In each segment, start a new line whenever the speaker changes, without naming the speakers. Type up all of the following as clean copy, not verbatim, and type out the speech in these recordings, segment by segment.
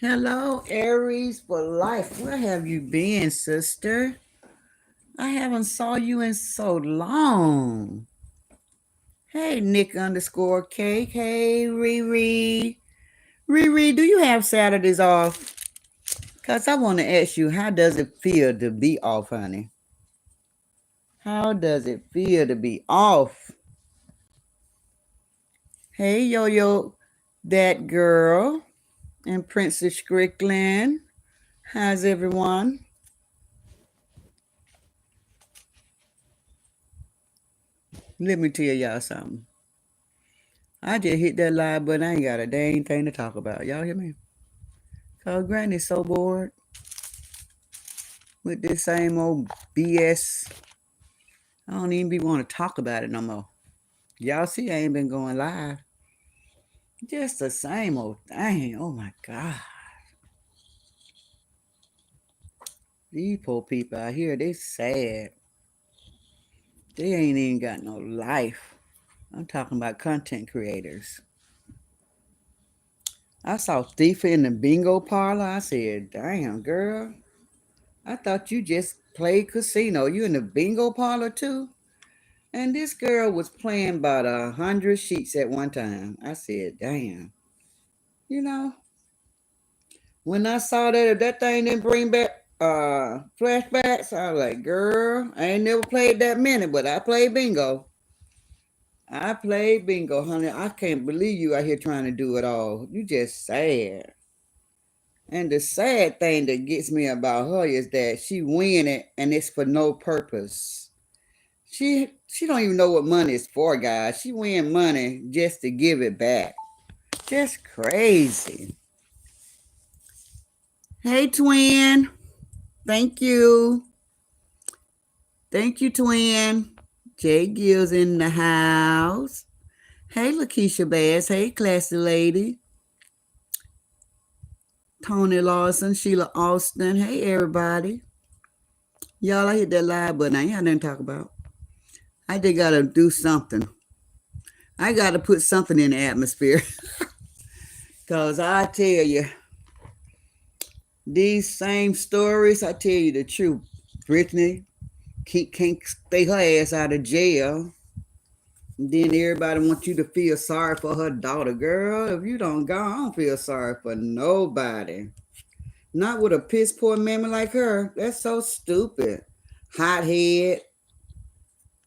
Hello, Aries for life. Where have you been, sister? I haven't saw you in so long. Hey, Nick underscore cake. Hey, Riri. Riri, do you have Saturdays off? Cause I want to ask you, how does it feel to be off, honey? How does it feel to be off? Hey, Yo Yo, that girl, and Princess Strickland. How's everyone? Let me tell y'all something. I just hit that live button. I ain't got a dang thing to talk about. Y'all hear me? Cause Granny's so bored with this same old BS. I don't even be want to talk about it no more. Y'all see I ain't been going live. Just the same old thing. Oh my God. These poor people out here, they sad. They ain't even got no life. I'm talking about content creators. I saw Thief in the bingo parlor. I said, damn, girl. I thought you just played casino. You in the bingo parlor too? And this girl was playing about 100 sheets at one time. I said, damn. You know, when I saw that, if that thing didn't bring back flashbacks, I was like, girl, I ain't never played that many, but I played bingo. I played bingo, honey. I can't believe you out here trying to do it all. You just sad. And the sad thing that gets me about her is that she win it and it's for no purpose. She don't even know what money is for, guys. She win money just to give it back. Just crazy. Hey, twin. Thank you. Thank you, twin. Jay Gill's in the house. Hey, Lakeisha Bass. Hey, classy lady. Tony Lawson, Sheila Austin. Hey, everybody. Y'all, I hit that live button. I ain't had nothing to talk about. I just got to do something. I got to put something in the atmosphere. Because I tell you, these same stories, I tell you the truth. Brittany can't stay her ass out of jail. Then everybody wants you to feel sorry for her daughter. Girl, if you don't go, I don't feel sorry for nobody. Not with a piss poor mammy like her. That's so stupid. Hot head.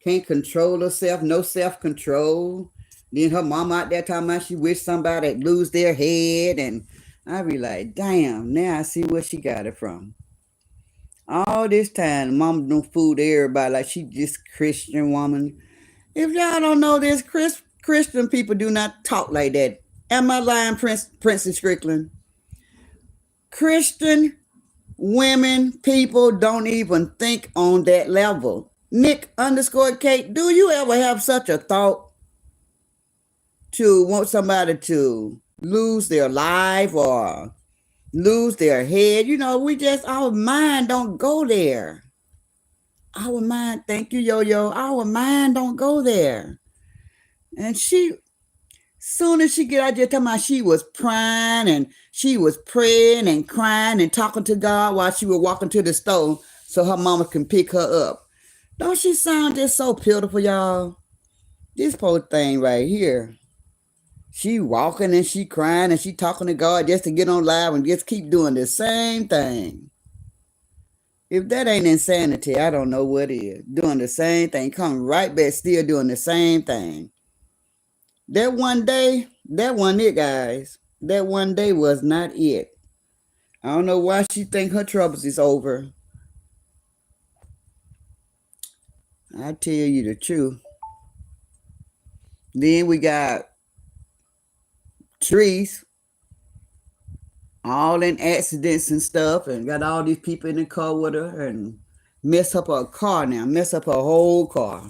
Can't control herself. No self-control. Then her mom out there talking about she wish somebody lose their head. And I be like, damn, now I see where she got it from. All this time, mom don't fool everybody like she just Christian woman. If y'all don't know this, Christian people do not talk like that. Am I lying, Princess Strickland? Christian women, people don't even think on that level. Nick underscore Kate, do you ever have such a thought to want somebody to lose their life or lose their head? You know, our mind don't go there. Our mind, thank you, Yo-Yo. Our mind don't go there. And soon as she get out there talking about she was crying and she was praying and crying and talking to God while she was walking to the store so her mama can pick her up. Don't she sound just so pitiful, y'all? This poor thing right here. She walking and she crying and she talking to God just to get on live and just keep doing the same thing. If that ain't insanity, I don't know what is. Doing the same thing, coming right back, still doing the same thing. That one day, that wasn't it, guys. That one day was not it. I don't know why she think her troubles is over. I tell you the truth. Then we got Trees, all in accidents and stuff, and got all these people in the car with her and mess up her car now, mess up her whole car.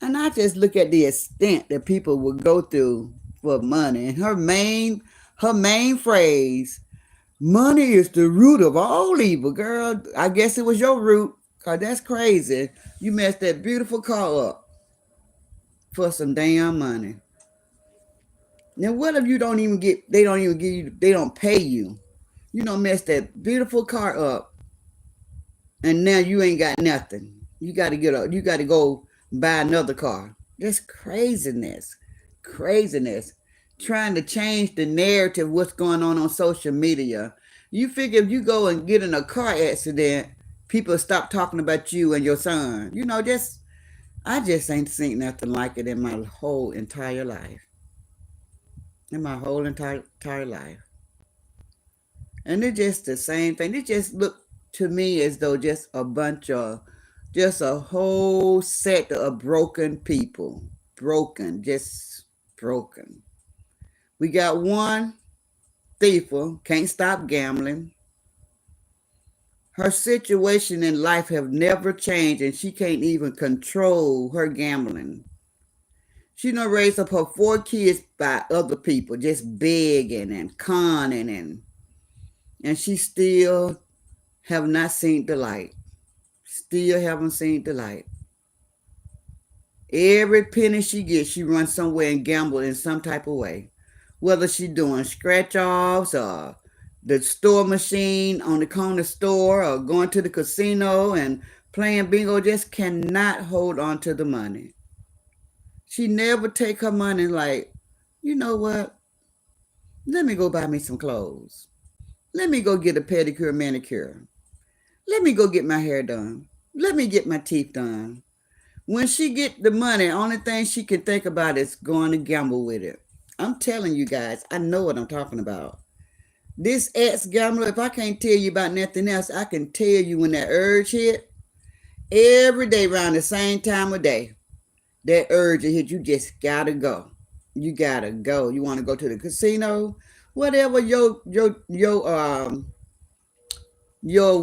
And I just look at the extent that people would go through for money. And her main phrase, money is the root of all evil, girl. I guess it was your root, cause that's crazy. You messed that beautiful car up for some damn money. Now what if you don't even get they don't even give you they don't pay you? You know, mess that beautiful car up, and now you ain't got nothing. You got to you got to go buy another car. That's craziness, craziness. Trying to change the narrative, what's going on social media. You figure if you go and get in a car accident, people stop talking about you and your son. You know, I just ain't seen nothing like it in my whole entire life. In my whole entire life. And it's just the same thing. It just looked to me as though just a whole set of broken people. Broken, just broken. We got one thiefer, can't stop gambling. Her situation in life have never changed, and she can't even control her gambling. She done raised up her 4 kids by other people, just begging and conning, and she still have not seen the light. Still haven't seen the light. Every penny she gets, she runs somewhere and gamble in some type of way. Whether she doing scratch offs or the store machine on the corner store or going to the casino and playing bingo, just cannot hold on to the money. She never take her money like, you know what? Let me go buy me some clothes. Let me go get a pedicure, manicure. Let me go get my hair done. Let me get my teeth done. When she get the money, only thing she can think about is going to gamble with it. I'm telling you guys, I know what I'm talking about. This ex-gambler, if I can't tell you about nothing else, I can tell you when that urge hit. Every day around the same time of day, that urge hit, you just gotta go. You gotta go. You want to go to the casino, whatever your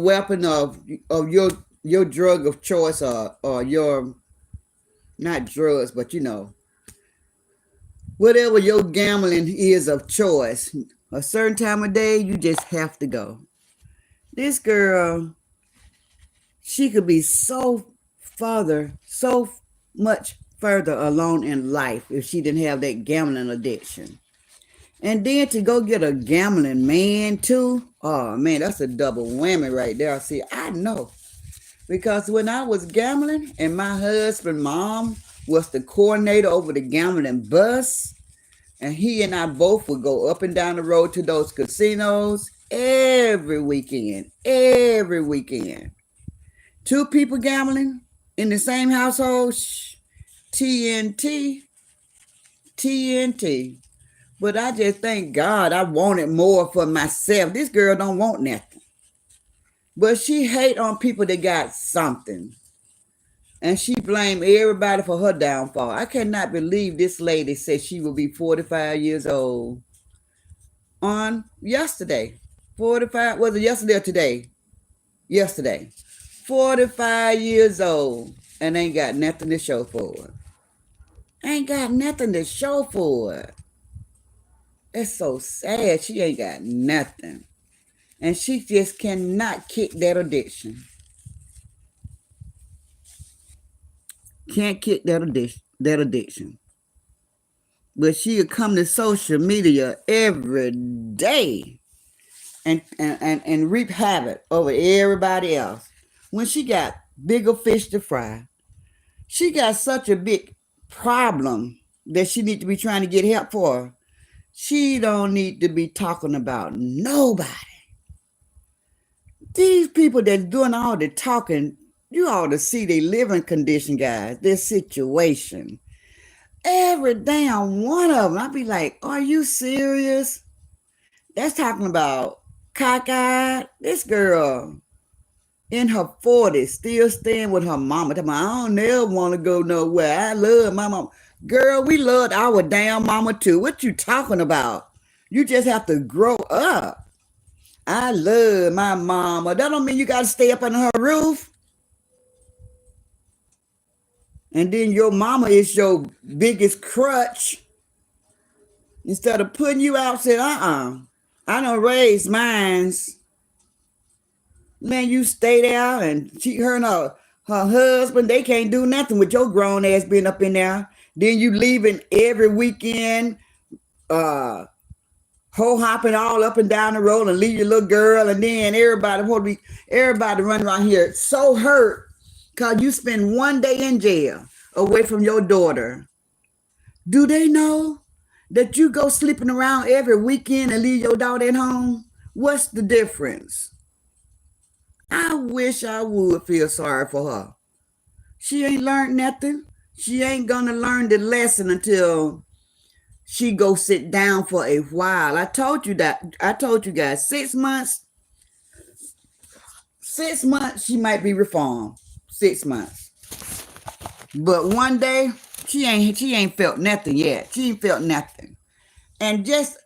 weapon of your drug of choice or your not drugs, but you know, whatever your gambling is of choice, a certain time of day, you just have to go. This girl, she could be so much further along in life if she didn't have that gambling addiction. And then to go get a gambling man too, oh man, that's a double whammy right there. See, I know. Because when I was gambling and my husband's mom was the coordinator over the gambling bus, and he and I both would go up and down the road to those casinos every weekend. Every weekend. 2 people gambling in the same household, TNT. But I just thank God I wanted more for myself. This girl don't want nothing. But she hate on people that got something. And she blamed everybody for her downfall. I cannot believe this lady said she will be 45 years old on yesterday. 45, was it yesterday or today? Yesterday. 45 years old and ain't got nothing to show for it. Ain't got nothing to show for it. It's so sad. She ain't got nothing. And she just cannot kick that addiction. Can't kick that addiction. But she'll come to social media every day and reap havoc over everybody else. When she got bigger fish to fry, she got such a big problem that she need to be trying to get help for. She don't need to be talking about nobody. These people that's doing all the talking, you ought to see their living condition, guys, their situation. Every damn one of them. I be like, are you serious? That's talking about cockeyed. This girl in her 40s still staying with her mama. I don't never want to go nowhere. I love my mama. Girl, we loved our damn mama too. What you talking about? You just have to grow up. I love my mama. That don't mean you got to stay up under her roof. And then your mama is your biggest crutch. Instead of putting you out, said, I don't raise mines. Man, you stay there and her and her husband, they can't do nothing with your grown ass being up in there. Then you leaving every weekend, her hopping all up and down the road and leave your little girl, and then everybody running around here so hurt because you spend one day in jail away from your daughter. Do they know that you go sleeping around every weekend and leave your daughter at home? What's the difference? I wish I would feel sorry for her. She ain't learned nothing. She ain't gonna learn the lesson until she go sit down for a while. I told you guys 6 months. 6 months she might be reformed. 6 months. But one day she ain't felt nothing yet. She ain't felt nothing. And just,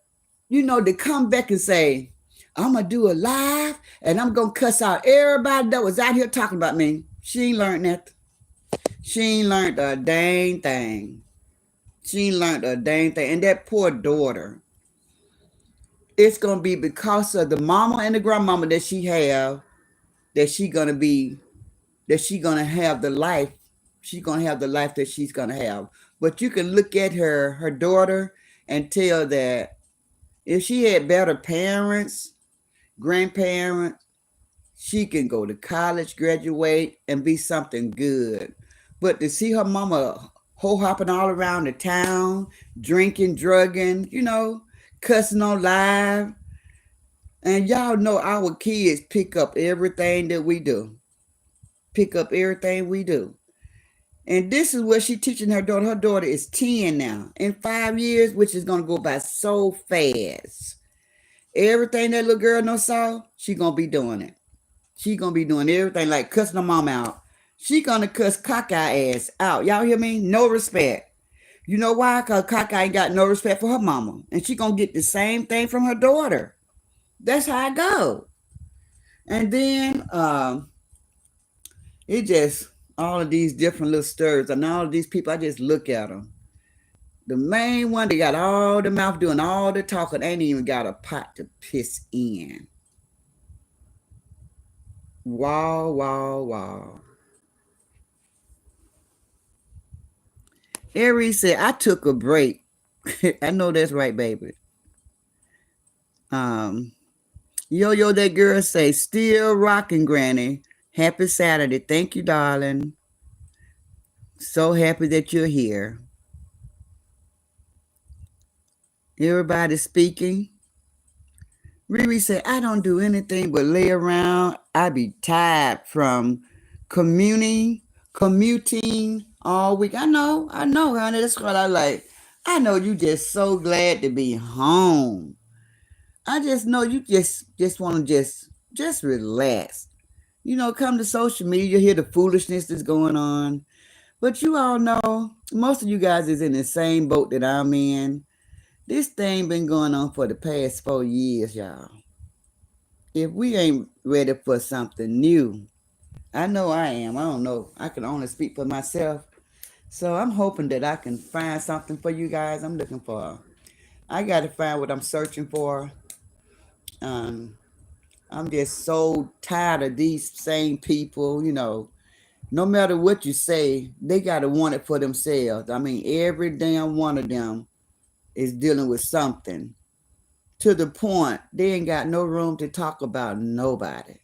to come back and say, I'm going to do a live and I'm going to cuss out everybody that was out here talking about me. She ain't learned nothing. She ain't learned a dang thing. She ain't learned a dang thing. And that poor daughter, it's going to be because of the mama and the grandmama that she have, that she going to have the life. She's going to have the life that she's going to have. But you can look at her daughter and tell that if she had better parents, grandparents, she can go to college, graduate, and be something good. But to see her mama hopping all around the town, drinking, drugging, cussing on live. And y'all know our kids pick up everything that we do. Pick up everything we do. And this is what she's teaching her daughter. Her daughter is 10 now. In 5 years, which is going to go by so fast. Everything that little girl knows saw, she's going to be doing it. She's going to be doing everything like cussing her mom out. She's going to cuss cockeye ass out. Y'all hear me? No respect. You know why? Because cockeye ain't got no respect for her mama. And she's going to get the same thing from her daughter. That's how I go. And then it just, all of these different little stirs and all of these people, I just look at them. The main one, they got all the mouth doing all the talking, ain't even got a pot to piss in. Wow, wow, wow. Aries said, I took a break. I know that's right, baby. Yo, that girl say, still rocking, Granny. Happy Saturday. Thank you, darling. So happy that you're here. Everybody speaking. Riri said, I don't do anything but lay around. I be tired from commuting all week. I know, honey. That's what I like. I know you just so glad to be home. I just know you just want to just relax. Come to social media, hear the foolishness that's going on. But you all know, most of you guys is in the same boat that I'm in. This thing been going on for the past 4 years, y'all. If we ain't ready for something new, I know I am. I don't know. I can only speak for myself. So I'm hoping that I can find something for you guys. I'm looking for. I got to find what I'm searching for. I'm just so tired of these same people, no matter what you say, they got to want it for themselves. I mean, every damn one of them is dealing with something to the point they ain't got no room to talk about nobody.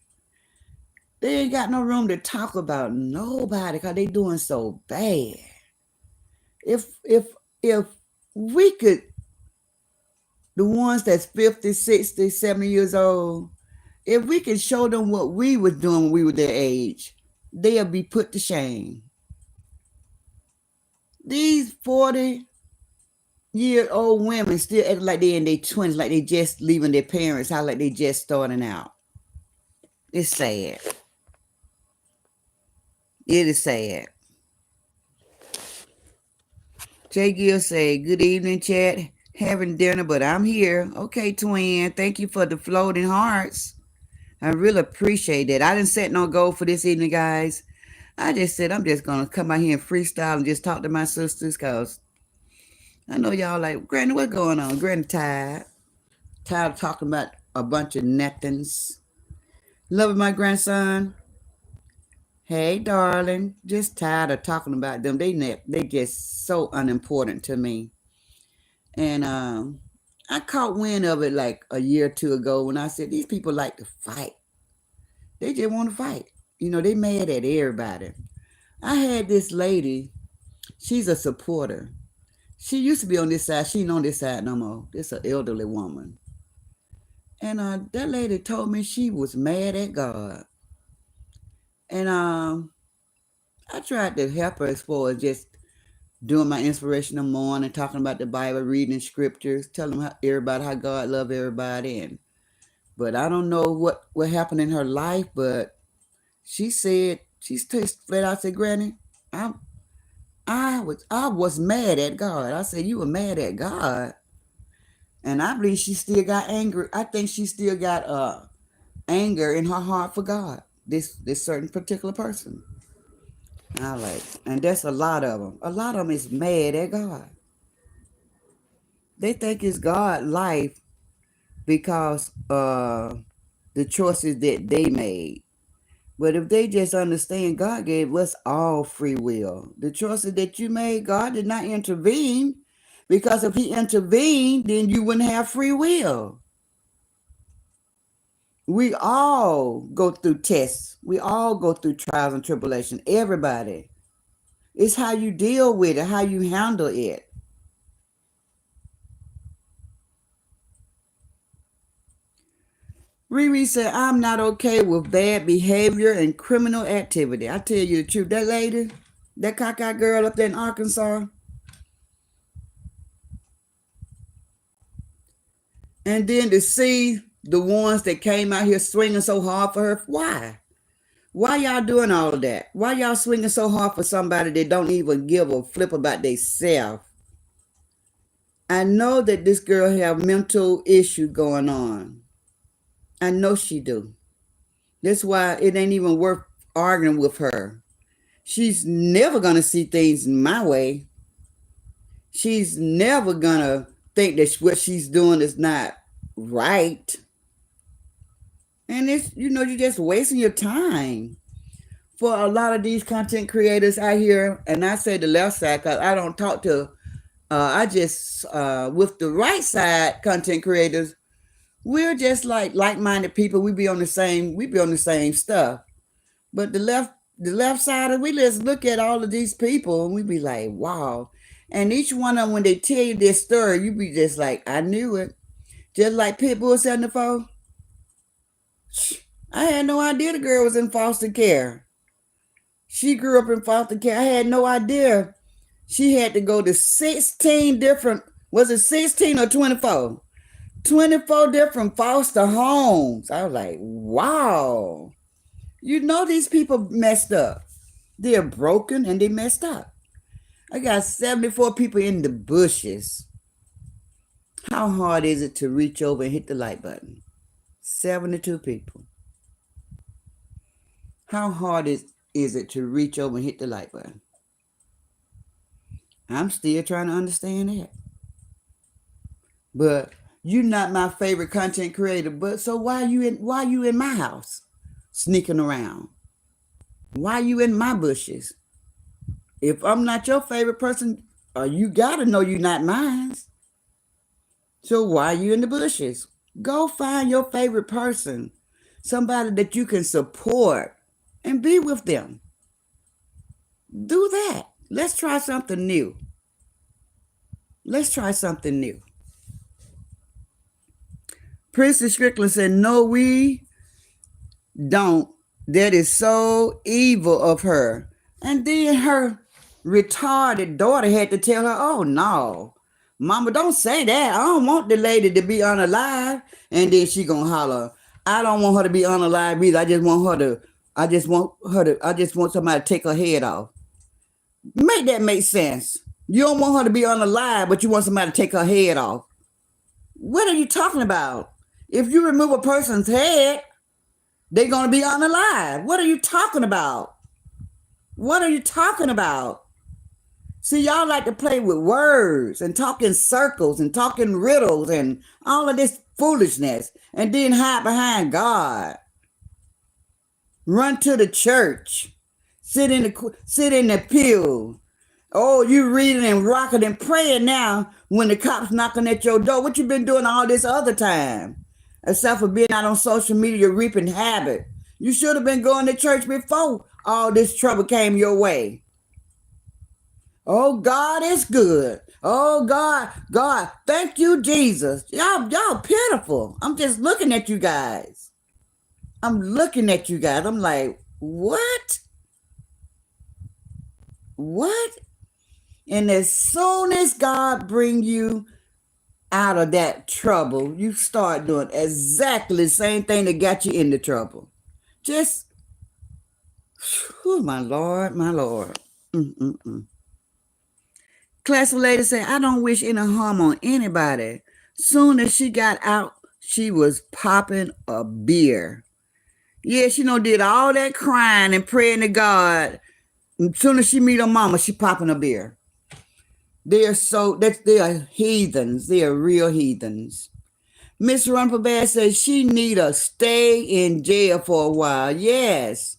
They ain't got no room to talk about nobody because they doing so bad. If we could, the ones that's 50, 60, 70 years old, if we could show them what we was doing when we were their age, they'll be put to shame. These 40-year-old women still act like they in their 20s, like they just leaving their parents' house, like they just starting out. It's sad. It is sad. Jay Gill say, good evening, chat. Having dinner, but I'm here. Okay, twin. Thank you for the floating hearts. I really appreciate that. I didn't set no goal for this evening, guys. I just said I'm just going to come out here and freestyle and just talk to my sisters because I know y'all like, Granny, what's going on? Granny tired. Tired of talking about a bunch of nothings. Loving my grandson. Hey, darling. Just tired of talking about them. They just so unimportant to me. And I caught wind of it like a year or two ago when I said these people like to fight. They just want to fight. You know, they mad at everybody. I had this lady, she's a supporter. She used to be on this side. She ain't on this side no more. This an elderly woman. And that lady told me she was mad at God. And I tried to help her as far as just doing my inspirational morning, talking about the Bible, reading scriptures, telling everybody how God love everybody. But I don't know what happened in her life, but she said, she flat out said, Granny, I was mad at God. I said, you were mad at God? And I believe she still got anger. I think she still got anger in her heart for God, this certain particular person. And that's a lot of them. A lot of them is mad at God. They think it's God's life because the choices that they made. But if they just understand, God gave us all free will. The choices that you made, God did not intervene, because if he intervened, then you wouldn't have free will. We all go through tests. We all go through trials and tribulation. Everybody. It's how you deal with it, how you handle it. Riri said, I'm not okay with bad behavior and criminal activity. I tell you the truth, that lady, that cockeyed girl up there in Arkansas, and then to see the ones that came out here swinging so hard for her, why? Why y'all doing all of that? Why y'all swinging so hard for somebody that don't even give a flip about themselves? I know that this girl have mental issue going on. I know she do. That's why it ain't even worth arguing with her. She's never going to see things my way. She's never going to think that what she's doing is not right. And it's, you're just wasting your time. For a lot of these content creators out here, and I say the left side because I don't talk to, with the right side content creators, we're just like-minded people. We be on the same stuff. But the left side, we just look at all of these people and we be like, wow. And each one of them, when they tell you their story, you be just like, I knew it. Just like Pitbull 74. I had no idea the girl was in foster care. She grew up in foster care. I had no idea she had to go to 16 different, was it 16 or 24? 24 different foster homes. I was like, wow. These people messed up. They're broken and they messed up. I got 74 people in the bushes. How hard is it to reach over and hit the like button? 72 people. How hard is it to reach over and hit the like button? I'm still trying to understand that. But you're not my favorite content creator. But so why you in my house sneaking around? Why you in my bushes? If I'm not your favorite person, you gotta know you're not mine. So why you in the bushes? Go find your favorite person, somebody that you can support, and be with them. Do that. Let's try something new. Princess Strickland said, no, we don't. That is so evil of her. And then her retarded daughter had to tell her, oh, no, Mama, don't say that. I don't want the lady to be unalive. And then she gonna holler, I don't want her to be unalive either. I just want somebody to take her head off. Make that make sense. You don't want her to be unalive, but you want somebody to take her head off. What are you talking about? If you remove a person's head, they're going to be unalive. What are you talking about? See, y'all like to play with words and talk in circles and talk in riddles and all of this foolishness, and then hide behind God. Run to the church. Sit in the pew Oh, you reading and rocking and praying now when the cops knocking at your door. What you been doing all this other time? Except for being out on social media reaping habit. You should have been going to church before all this trouble came your way. Oh, God is good. Oh, God, thank you, Jesus. Y'all pitiful. I'm just looking at you guys. I'm looking at you guys. I'm like, what? What? And as soon as God bring you out of that trouble, you start doing exactly the same thing that got you into trouble. Just, oh, my Lord, my Lord. Mm-mm-mm. Class lady said, I don't wish any harm on anybody. Soon as she got out, she was popping a beer. Yeah, she did all that crying and praying to God. As soon as she meet her mama, she popping a beer. They are heathens. They are real heathens. Miss Rumplebad says she need a stay in jail for a while. Yes,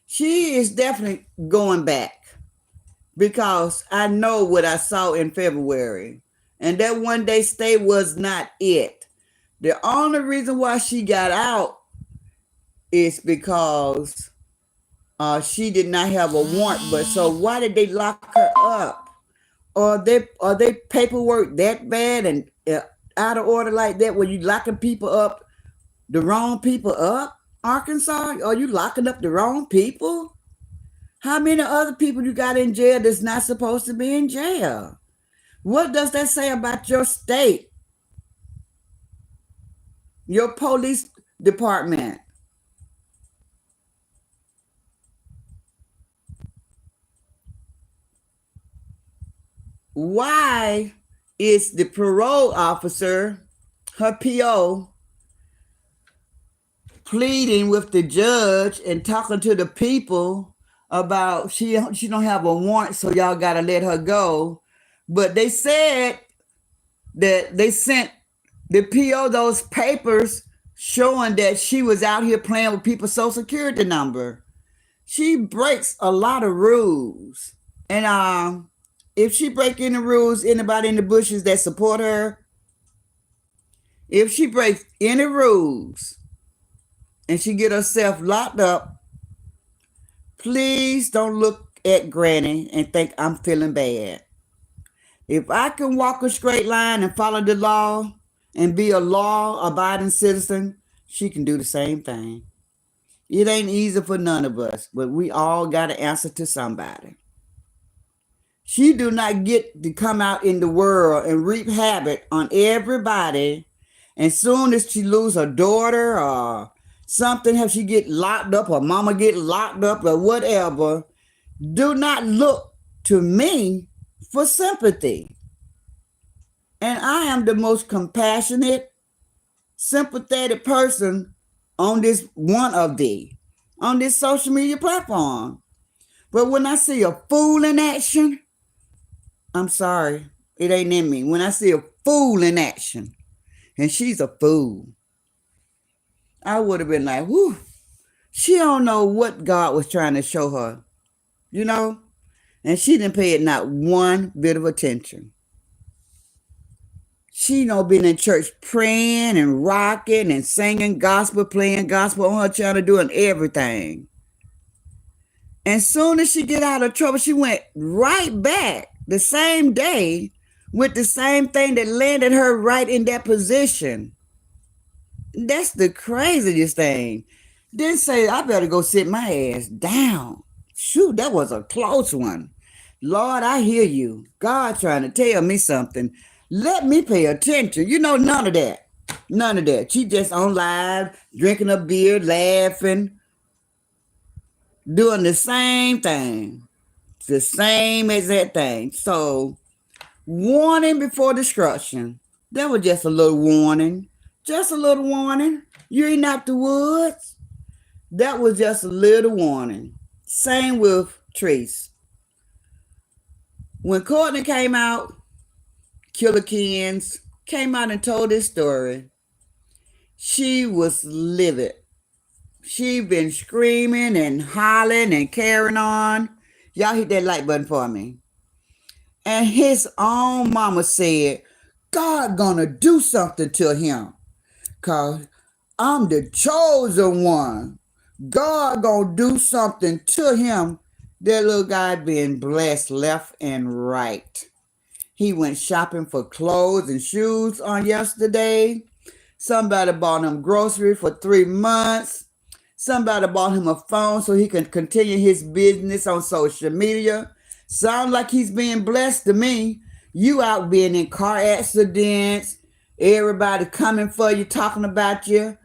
she is definitely going back because I know what I saw in February. And that one day stay was not it. The only reason why she got out is because she did not have a warrant. But so why did they lock her up? Are they paperwork that bad and out of order like that? Were you locking people up, the wrong people up? Arkansas, are you locking up the wrong people? How many other people you got in jail that's not supposed to be in jail? What does that say about your state, your police department? Why is the parole officer, her PO, pleading with the judge and talking to the people about she don't have a warrant, so y'all gotta let her go? But they said that they sent the PO those papers showing that she was out here playing with people's social security number. She breaks a lot of rules. And if she break any rules, anybody in the bushes that support her, if she breaks any rules and she get herself locked up, please don't look at Granny and think I'm feeling bad. If I can walk a straight line and follow the law and be a law-abiding citizen, she can do the same thing. It ain't easy for none of us, but we all got to answer to somebody. She do not get to come out in the world and reap havoc on everybody. And soon as she lose her daughter or something, have she get locked up or mama get locked up or whatever, do not look to me for sympathy. And I am the most compassionate, sympathetic person on this on this social media platform. But when I see a fool in action, I'm sorry, it ain't in me. When I see a fool in action, and she's a fool, I would have been like, whew, she don't know what God was trying to show her, and she didn't pay it not one bit of attention. She been in church praying and rocking and singing gospel, playing gospel on her channel, doing everything. And soon as she get out of trouble, she went right back the same day with the same thing that landed her right in that position. That's the craziest thing. Then say, I better go sit my ass down. Shoot, that was a close one. Lord, I hear you. God trying to tell me something. Let me pay attention. None of that. None of that. She just on live, drinking a beer, laughing, doing the same thing. The same exact thing. So, warning before destruction. That was just a little warning. Just a little warning. You ain't out the woods. That was just a little warning. Same with Trace. When Courtney came out, Killer Kens came out and told this story, she was livid. She been screaming and hollering and carrying on. Y'all hit that like button for me. And his own mama said, God gonna do something to him. Cause I'm the chosen one. God gonna do something to him. That little guy being blessed left and right. He went shopping for clothes and shoes on yesterday. Somebody bought him groceries for 3 months. Somebody bought him a phone so he can continue his business on social media. Sounds like he's being blessed to me. You out being in car accidents, everybody coming for you, talking about you.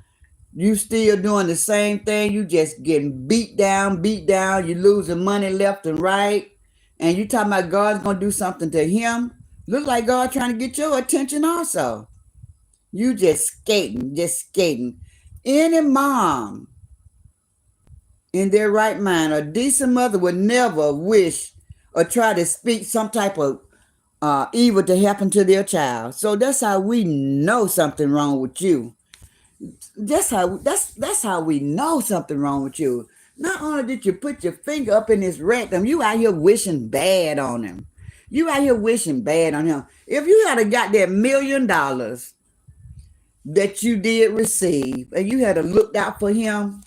You still doing the same thing. You just getting beat down. You losing money left and right. And you talking about God's going to do something to him. Look like God trying to get your attention also. You just skating. Any mom in their right mind, a decent mother would never wish or try to speak some type of evil to happen to their child. So that's how we know something wrong with you. That's how we know something wrong with you. Not only did you put your finger up in his rectum, you out here wishing bad on him. You out here wishing bad on him. If you had got that $1 million that you did receive and you had to look out for him,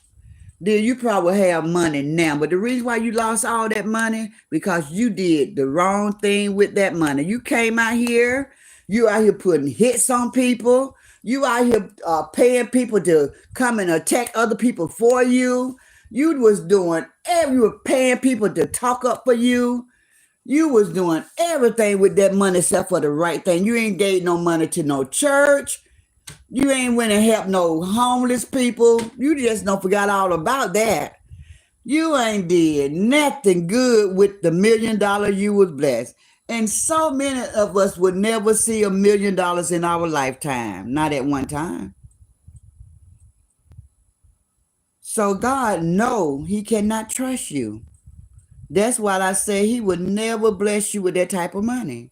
then you probably have money now. But the reason why you lost all that money, because you did the wrong thing with that money. You came out here, you out here putting hits on people. You out here paying people to come and attack other people for you. You were paying people to talk up for you. You was doing everything with that money except for the right thing. You ain't gave no money to no church. You ain't went and helped no homeless people. You just don't forgot all about that. You ain't did nothing good with the $1 million you was blessed. And so many of us would never see $1 million in our lifetime. Not at one time. So God know he cannot trust you. That's why I say he would never bless you with that type of money.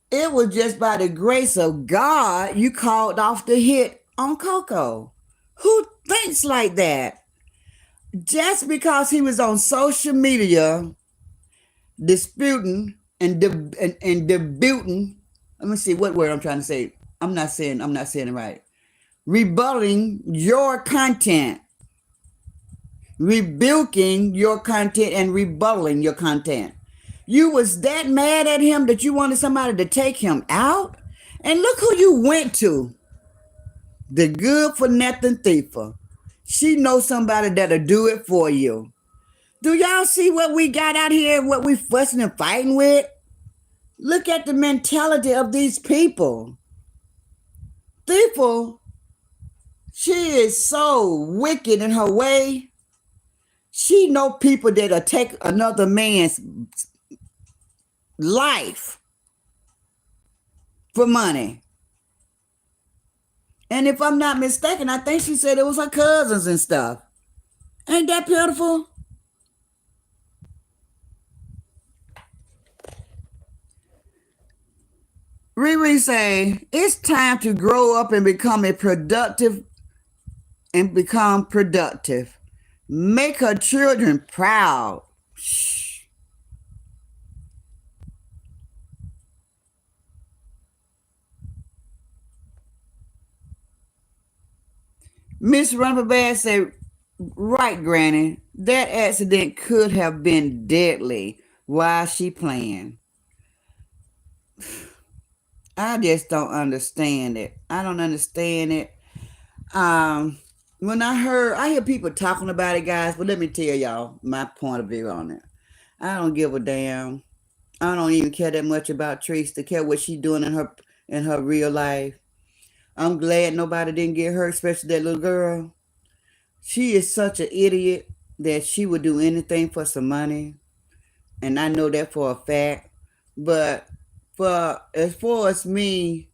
It was just by the grace of God you called off the hit on Coco. Who thinks like that? Just because he was on social media disputing and debuting. Let me see what word I'm trying to say. I'm not saying it right. Rebutting your content. Rebuking your content and rebutting your content. You was that mad at him that you wanted somebody to take him out? And look who you went to. The good for nothing thiefer. She knows somebody that'll do it for you. Do y'all see what we got out here, what we fussing and fighting with? Look at the mentality of these people. Thiefer, she is so wicked in her way. She know people that'll take another man's life for money. And if I'm not mistaken, I think she said it was her cousins and stuff. Ain't that pitiful? Riri say, it's time to grow up and become productive. Make her children proud. Shh. Miss Rumperbad said, right, Granny, that accident could have been deadly. Why is she playing? I just don't understand it. I don't understand it. When I hear people talking about it, guys, but let me tell y'all my point of view on it. I don't give a damn. I don't even care that much about Trish to care what she's doing in her real life. I'm glad nobody didn't get hurt, especially that little girl. She is such an idiot that she would do anything for some money. And I know that for a fact. But as far as me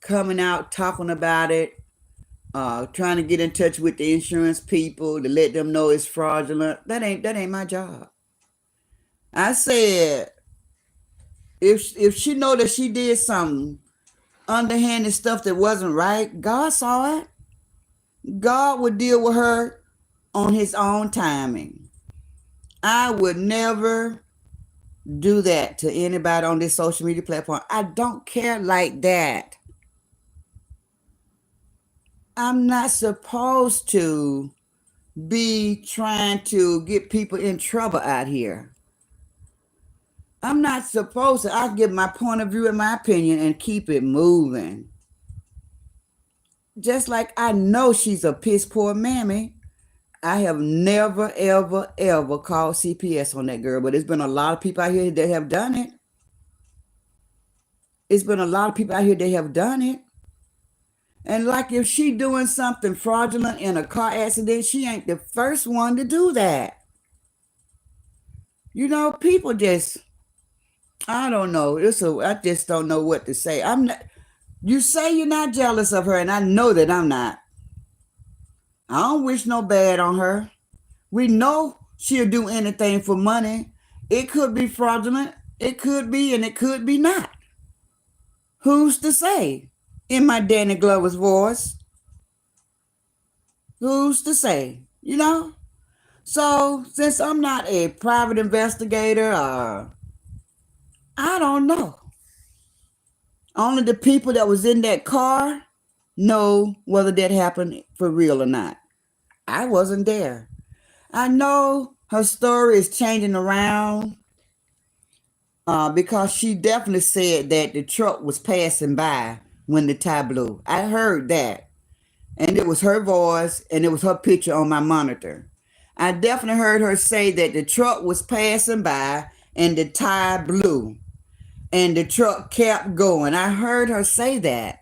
coming out talking about it, trying to get in touch with the insurance people to let them know it's fraudulent, that ain't my job. I said, if she know that she did some underhanded stuff that wasn't right, God saw it. God would deal with her on his own timing. I would never do that to anybody on this social media platform. I don't care like that. I'm not supposed to be trying to get people in trouble out here. I'm not supposed to. I give my point of view and my opinion and keep it moving. Just like I know she's a piss poor mammy. I have never, ever, ever called CPS on that girl, but there's been a lot of people out here that have done it. It's been a lot of people out here that have done it. And like if she doing something fraudulent in a car accident, she ain't the first one to do that. You know, people just, I don't know. I just don't know what to say. I'm not. You say you're not jealous of her, and I know that I'm not. I don't wish no bad on her. We know she'll do anything for money. It could be fraudulent. It could be, and it could be not. Who's to say? In my Danny Glover's voice. Who's to say? You know? So, since I'm not a private investigator, I don't know. Only the people that was in that car know whether that happened for real or not. I wasn't there. I know her story is changing around because she definitely said that the truck was passing by when the tire blew. I heard that. And it was her voice and it was her picture on my monitor. I definitely heard her say that the truck was passing by and the tire blew and the truck kept going. I heard her say that.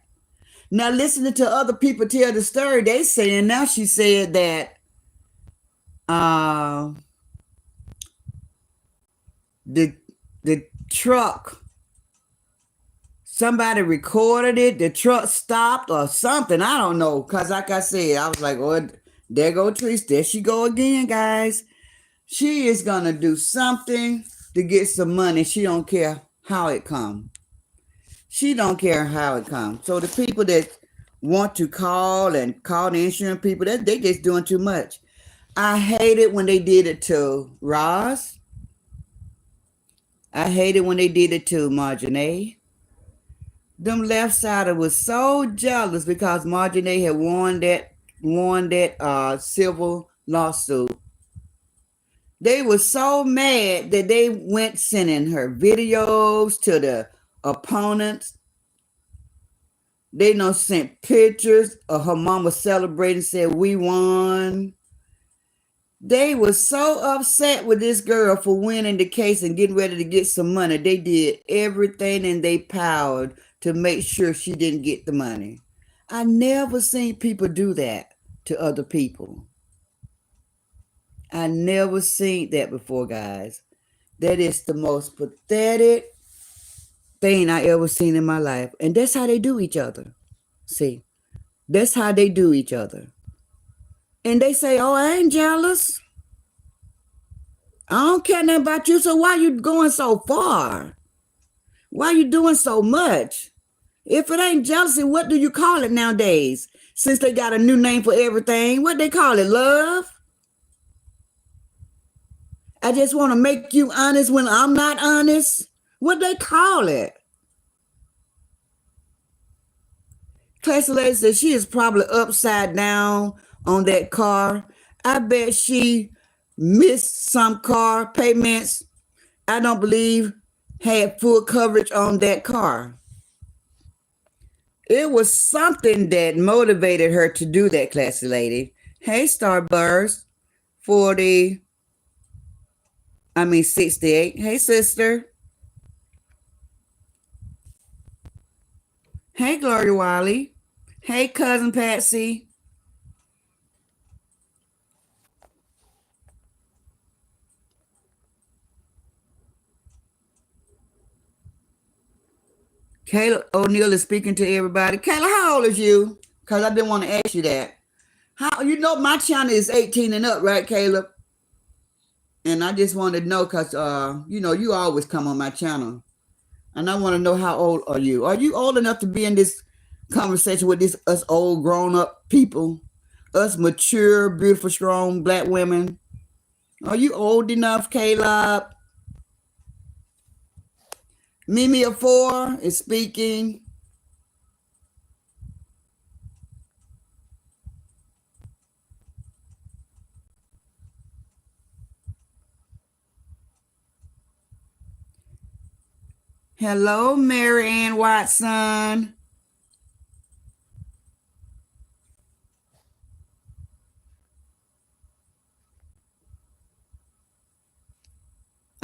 Now, listening to other people tell the story, they saying now she said that the truck, somebody recorded it, the truck stopped or something. I don't know. Because like I said, I was like, oh, there go Trish. There she go again, guys. She is going to do something to get some money. She don't care how it comes. She don't care how it comes. So the people that want to call the insurance people, they just doing too much. I hate it when they did it to Roz. I hate it when they did it to Marjorie. Them left siders was so jealous because Marjorie had won that civil lawsuit. They were so mad that they went sending her videos to the opponents. They sent pictures of her mama celebrating, said we won. They were so upset with this girl for winning the case and getting ready to get some money. They did everything in their power to make sure she didn't get the money. I never seen people do that to other people. I never seen that before, guys. That is the most pathetic thing I ever seen in my life. And that's how they do each other. See, that's how they do each other. And they say, oh, I ain't jealous. I don't care nothing about you. So why you going so far? Why you doing so much? If it ain't jealousy, what do you call it nowadays? Since they got a new name for everything, what they call it? Love? I just want to make you honest when I'm not honest. What they call it? Classy lady said she is probably upside down on that car. I bet she missed some car payments. I don't believe had full coverage on that car. It was something that motivated her to do that, classy lady. Hey, Starburst, 68. Hey, sister. Hey, Gloria Wiley. Hey, cousin Patsy. Kayla O'Neill is speaking to everybody. Kayla, how old is you? Because I didn't want to ask you that. You know my channel is 18 and up, right, Caleb? And I just wanted to know because, you always come on my channel. And I want to know how old are you? Are you old enough to be in this conversation with us old grown-up people? Us mature, beautiful, strong black women? Are you old enough, Caleb? Mimi of 4 is speaking. Hello, Mary Ann Watson.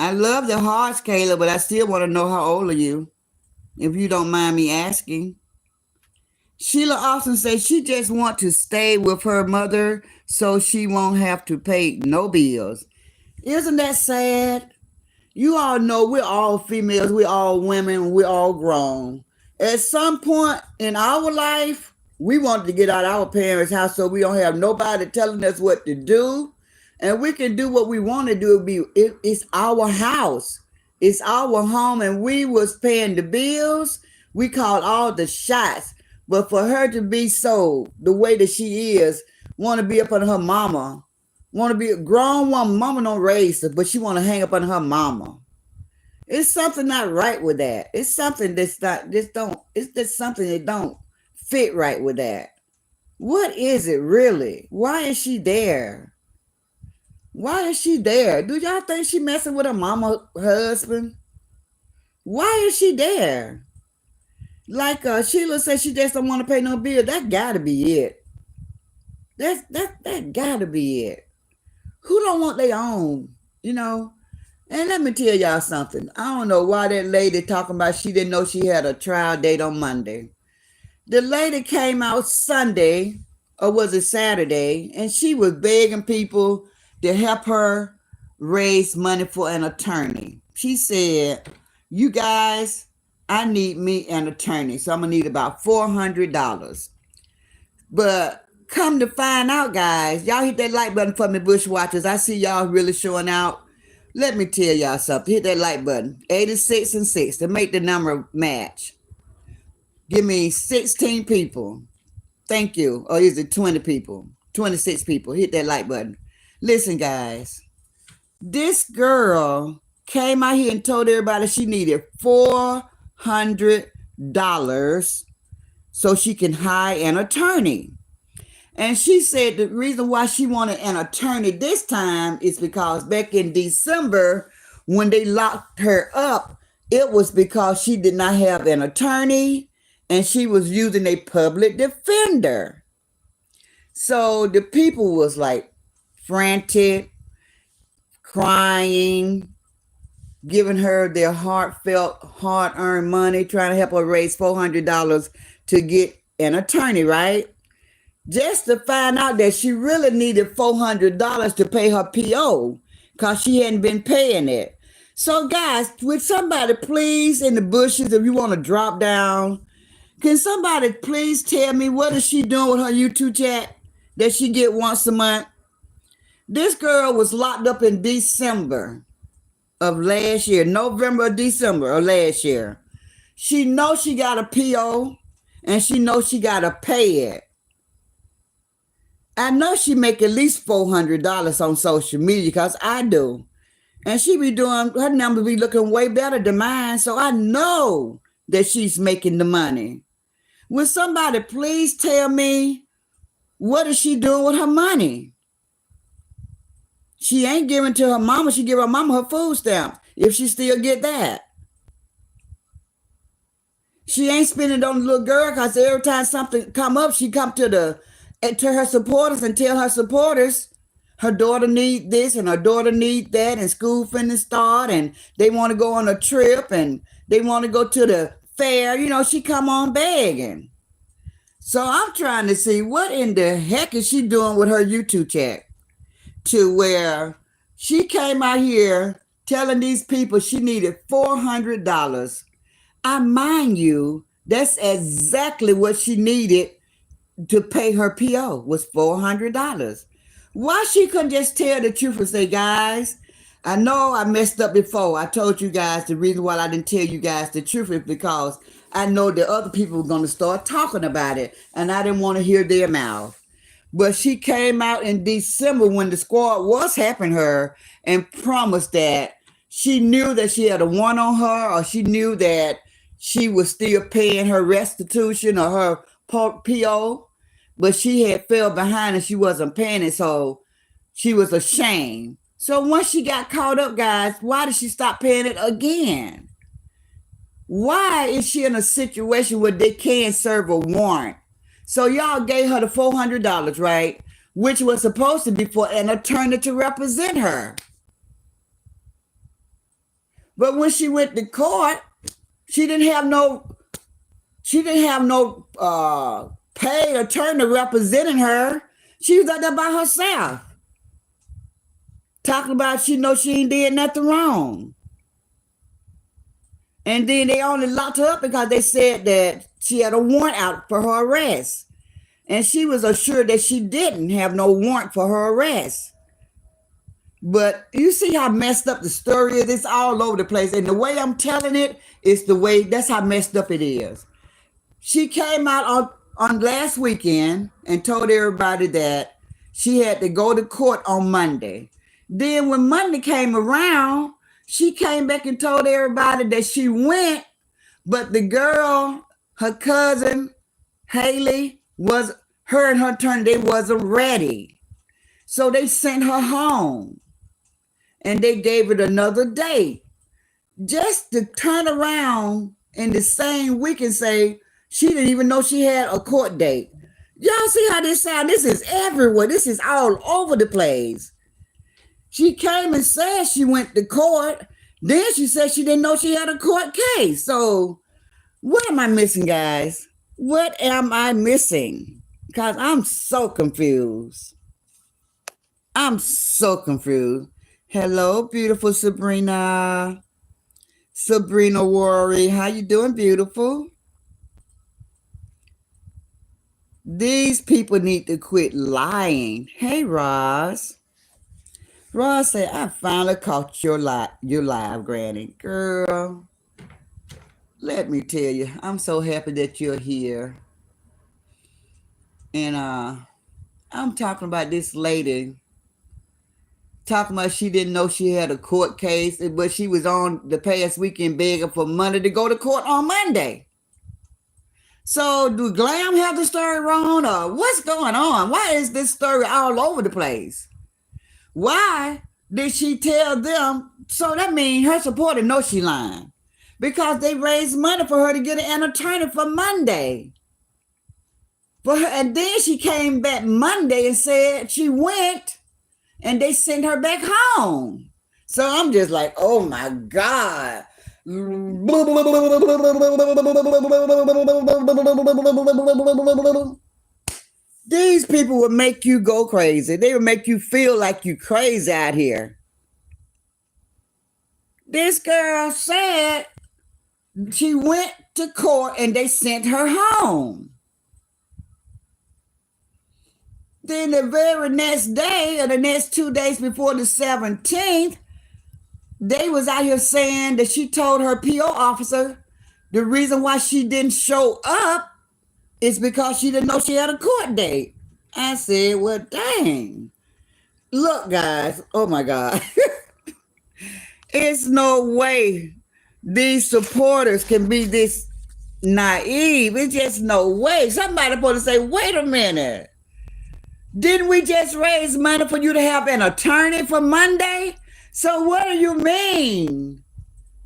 I love the hearts, Kayla, but I still want to know how old are you, if you don't mind me asking. Sheila Austin says she just want to stay with her mother so she won't have to pay no bills. Isn't that sad? You all know we're all females, we're all women, we're all grown. At some point in our life, we wanted to get out of our parents' house so we don't have nobody telling us what to do. And we can do what we want to do. It's our house. It's our home, and we was paying the bills. We called all the shots. But for her to be so the way that she is, want to be up on her mama, want to be a grown woman, mama don't raise her, but she want to hang up on her mama. It's something not right with that. It's something that's not it's just something that don't fit right with that. What is it really? Why is she there? Why is she there? Do y'all think she messing with her mama husband? Why is she there? Like Sheila said, she just don't want to pay no bill. That gotta be it. That gotta be it. Who don't want their own? You know? And let me tell y'all something. I don't know why that lady talking about she didn't know she had a trial date on Monday. The lady came out Sunday, or was it Saturday, and she was begging people to help her raise money for an attorney. She said, you guys, I need me an attorney, so I'm going to need about $400. But come to find out, guys, y'all hit that like button for me, Bushwatchers. I see y'all really showing out. Let me tell y'all something. Hit that like button. 86 and 6 to make the number match. Give me 16 people. Thank you. Or is it 20 people? 26 people. Hit that like button. Listen, guys. This girl came out here and told everybody she needed $400 so she can hire an attorney. And she said the reason why she wanted an attorney this time is because back in December, when they locked her up, it was because she did not have an attorney and she was using a public defender. So the people was like frantic, crying, giving her their heartfelt, hard-earned money, trying to help her raise $400 to get an attorney, right? Just to find out that she really needed $400 to pay her PO because she hadn't been paying it. So guys, would somebody please in the bushes, if you want to drop down, can somebody please tell me what is she doing with her YouTube chat that she get once a month? This girl was locked up in December of last year, November or December of last year. She knows she got a PO and she knows she got to pay it. I know she make at least $400 on social media because I do. And she be doing, her numbers be looking way better than mine. So I know that she's making the money. Will somebody please tell me what is she doing with her money? She ain't giving to her mama. She give her mama her food stamps if she still get that. She ain't spending it on the little girl because every time something come up, she come to her supporters and tell her supporters her daughter need this and her daughter need that and school finna start and they want to go on a trip and they want to go to the fair. You know, she come on begging. So I'm trying to see what in the heck is she doing with her YouTube chat to where she came out here telling these people she needed $400. I mind you, that's exactly what she needed to pay her PO was $400. Why she couldn't just tell the truth and say, guys, I know I messed up before. I told you guys the reason why I didn't tell you guys the truth is because I know that other people were going to start talking about it and I didn't want to hear their mouth. But she came out in December when the squad was helping her and promised that she knew that she had a warrant on her, or she knew that she was still paying her restitution or her PO, but she had fell behind and she wasn't paying it, so she was ashamed. So once she got caught up, guys, why did she stop paying it again? Why is she in a situation where they can't serve a warrant? So y'all gave her the $400, right? Which was supposed to be for an attorney to represent her. But when she went to court, she didn't have no paid attorney representing her. She was out there by herself, talking about she ain't did nothing wrong. And then they only locked her up because they said that she had a warrant out for her arrest. And she was assured that she didn't have no warrant for her arrest. But you see how messed up the story is? It's all over the place. And the way I'm telling it is that's how messed up it is. She came out on last weekend and told everybody that she had to go to court on Monday. Then when Monday came around, she came back and told everybody that she went, but the girl, her cousin, Haley, her and her attorney, they wasn't ready. So they sent her home and they gave it another date just to turn around in the same week and say she didn't even know she had a court date. Y'all see how this sounds? This is everywhere. This is all over the place. She came and said she went to court. Then she said she didn't know she had a court case. So what am I missing, guys? What am I missing? Because I'm so confused. I'm so confused. Hello, beautiful Sabrina. Sabrina Worry. How you doing, beautiful? These people need to quit lying. Hey, Roz. Roz said, I finally caught your live, Granny. Girl, let me tell you, I'm so happy that you're here. And I'm talking about this lady, talking about she didn't know she had a court case, but she was on the past weekend begging for money to go to court on Monday. So do Glam have the story wrong, or what's going on? Why is this story all over the place? Why did she tell them? So that means her supporter knows she lying, because they raised money for her to get an attorney for Monday. And then she came back Monday and said she went and they sent her back home. So I'm just like, oh my God. These people would make you go crazy. They would make you feel like you crazy out here. This girl said she went to court and they sent her home. Then the very next day, or the next 2 days before the 17th, they was out here saying that she told her PO officer the reason why she didn't show up is because she didn't know she had a court date. I said, well, dang. Look, guys, oh my God. It's no way these supporters can be this naive. It's just no way. Somebody supposed to say, wait a minute. Didn't we just raise money for you to have an attorney for Monday? So what do you mean?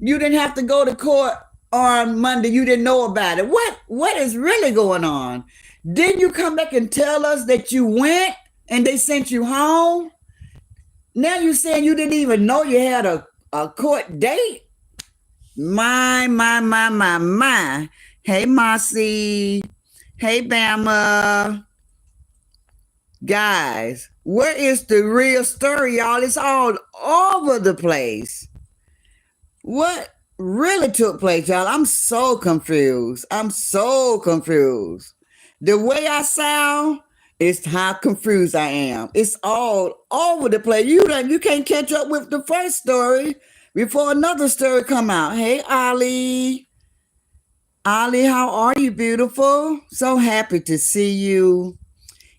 You didn't have to go to court on Monday. You didn't know about it. What is really going on? Didn't you come back and tell us that you went and they sent you home? Now you're saying you didn't even know you had a court date? My. Hey, Marcy. Hey, Bama. Guys, where is the real story, y'all? It's all over the place. What really took place, y'all? I'm so confused. The way I sound is how confused I am. It's all over the place. You can't catch up with the first story before another story come out. Hey, Ollie. Ollie, how are you, beautiful? So happy to see you.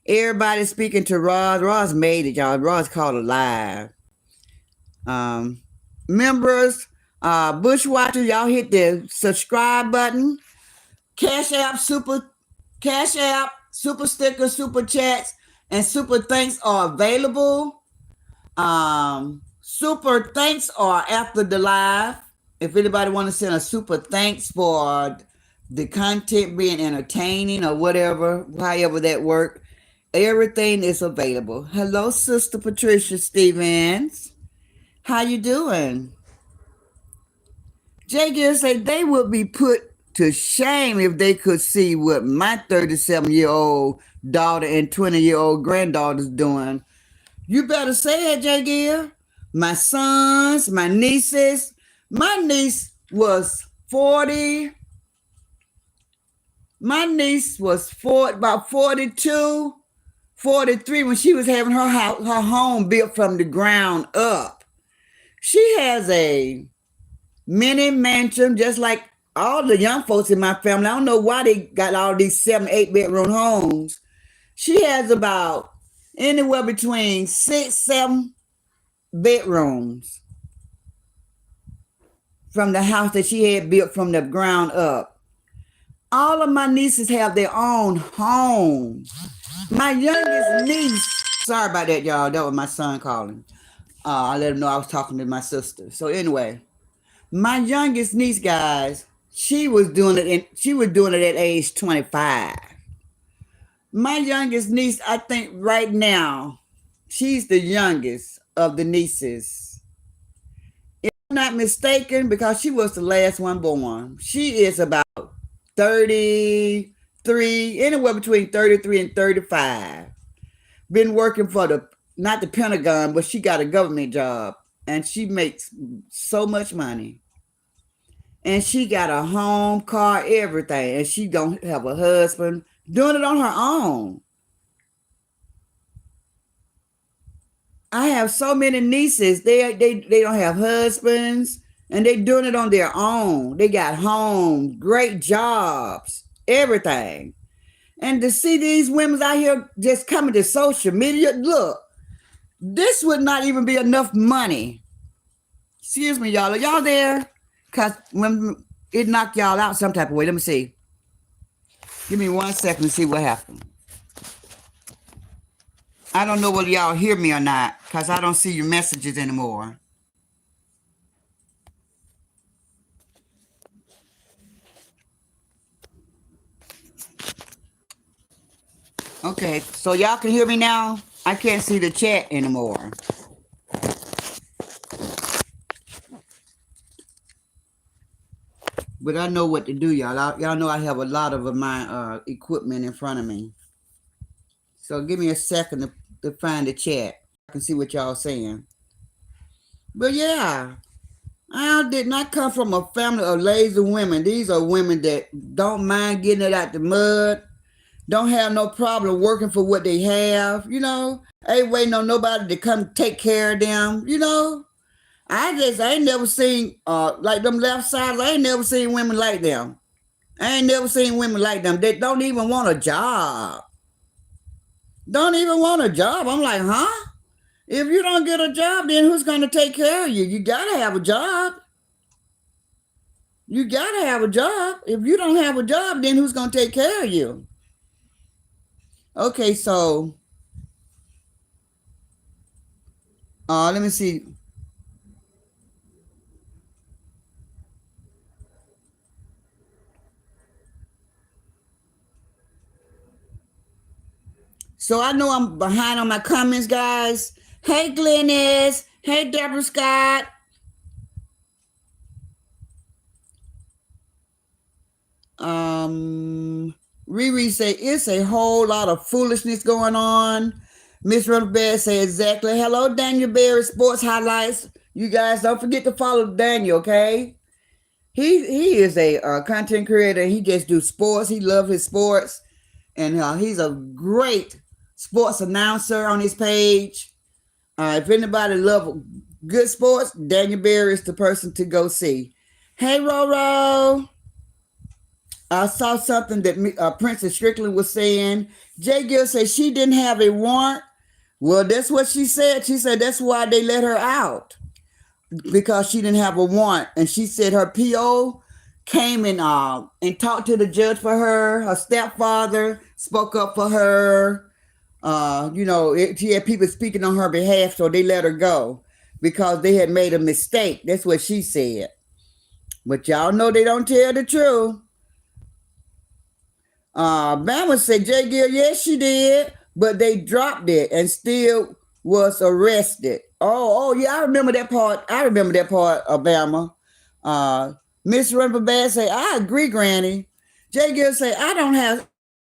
Everybody speaking to Roz. Roz made it, y'all. Roz called it live. members, Bushwatchers, y'all hit the subscribe button. Cash App, Super Stickers, Super Chats, and Super Thanks are available. Super Thanks are after the live. If anybody want to send a super thanks for the content being entertaining or whatever, however that work, everything is available. Hello, Sister Patricia Stevens. How you doing? Jay Gill said they would be put to shame if they could see what my 37-year-old daughter and 20-year-old granddaughter's doing. You better say it, Jay Gill. My sons, my nieces. My niece was 40. My niece was about 42, 43 when she was having her home built from the ground up. She has a mini mansion, just like all the young folks in my family. I don't know why they got all these 7, 8 bedroom homes. She has about anywhere between 6, 7 bedrooms from the house that she had built from the ground up. All of my nieces have their own home. My youngest niece, sorry about that, y'all. That was my son calling. I let him know I was talking to my sister. So anyway, my youngest niece, guys, she was doing it at age 25. My youngest niece, I think right now, she's the youngest of the nieces. If I'm not mistaken, because she was the last one born, she is about 33, anywhere between 33 and 35. Been working for not the Pentagon, but she got a government job, and she makes so much money. And she got a home, car, everything, and she don't have a husband, doing it on her own. I have so many nieces. They don't have husbands, and they doing it on their own. They got homes, great jobs, everything. And to see these women out here just coming to social media, look, this would not even be enough money. Excuse me, y'all. Are y'all there? Because when it knocked y'all out some type of way. Let me see. Give me 1 second to see what happened. I don't know whether y'all hear me or not, because I don't see your messages anymore. Okay, so y'all can hear me now? I can't see the chat anymore. But I know what to do, y'all. Y'all know I have a lot of my equipment in front of me. So give me a second to find the chat. I can see what y'all saying. But yeah, I did not come from a family of lazy women. These are women that don't mind getting it out the mud, don't have no problem working for what they have, ain't waiting on nobody to come take care of them, I ain't never seen, like them left sides, I ain't never seen women like them. I ain't never seen women like them. They don't even want a job. Don't even want a job. I'm like, huh? If you don't get a job, then who's going to take care of you? You got to have a job. You got to have a job. If you don't have a job, then who's going to take care of you? Okay, so let me see. So I know I'm behind on my comments, guys. Hey, Glennis. Hey, Deborah Scott. Riri say it's a whole lot of foolishness going on. Miss Rutherford say exactly. Hello, Daniel Berry Sports Highlights. You guys don't forget to follow Daniel, okay? He is a content creator. He just do sports. He loves his sports, and he's a great sports announcer on his page. If anybody love good sports, Daniel Berry is the person to go see. Hey, Roro. I saw something that Princess Strickland was saying. Jay Gill said she didn't have a warrant. Well, that's what she said. She said that's why they let her out. because she didn't have a warrant. And she said her PO came and talked to the judge for her. Her stepfather spoke up for her. She had people speaking on her behalf, so they let her go because they had made a mistake. That's what she said. But y'all know they don't tell the truth. Bama said, J. Gill, yes, she did, but they dropped it and still was arrested. Oh, yeah, I remember that part. Bama. Miss Rumperbad say, I agree, Granny. J. Gill say, I don't have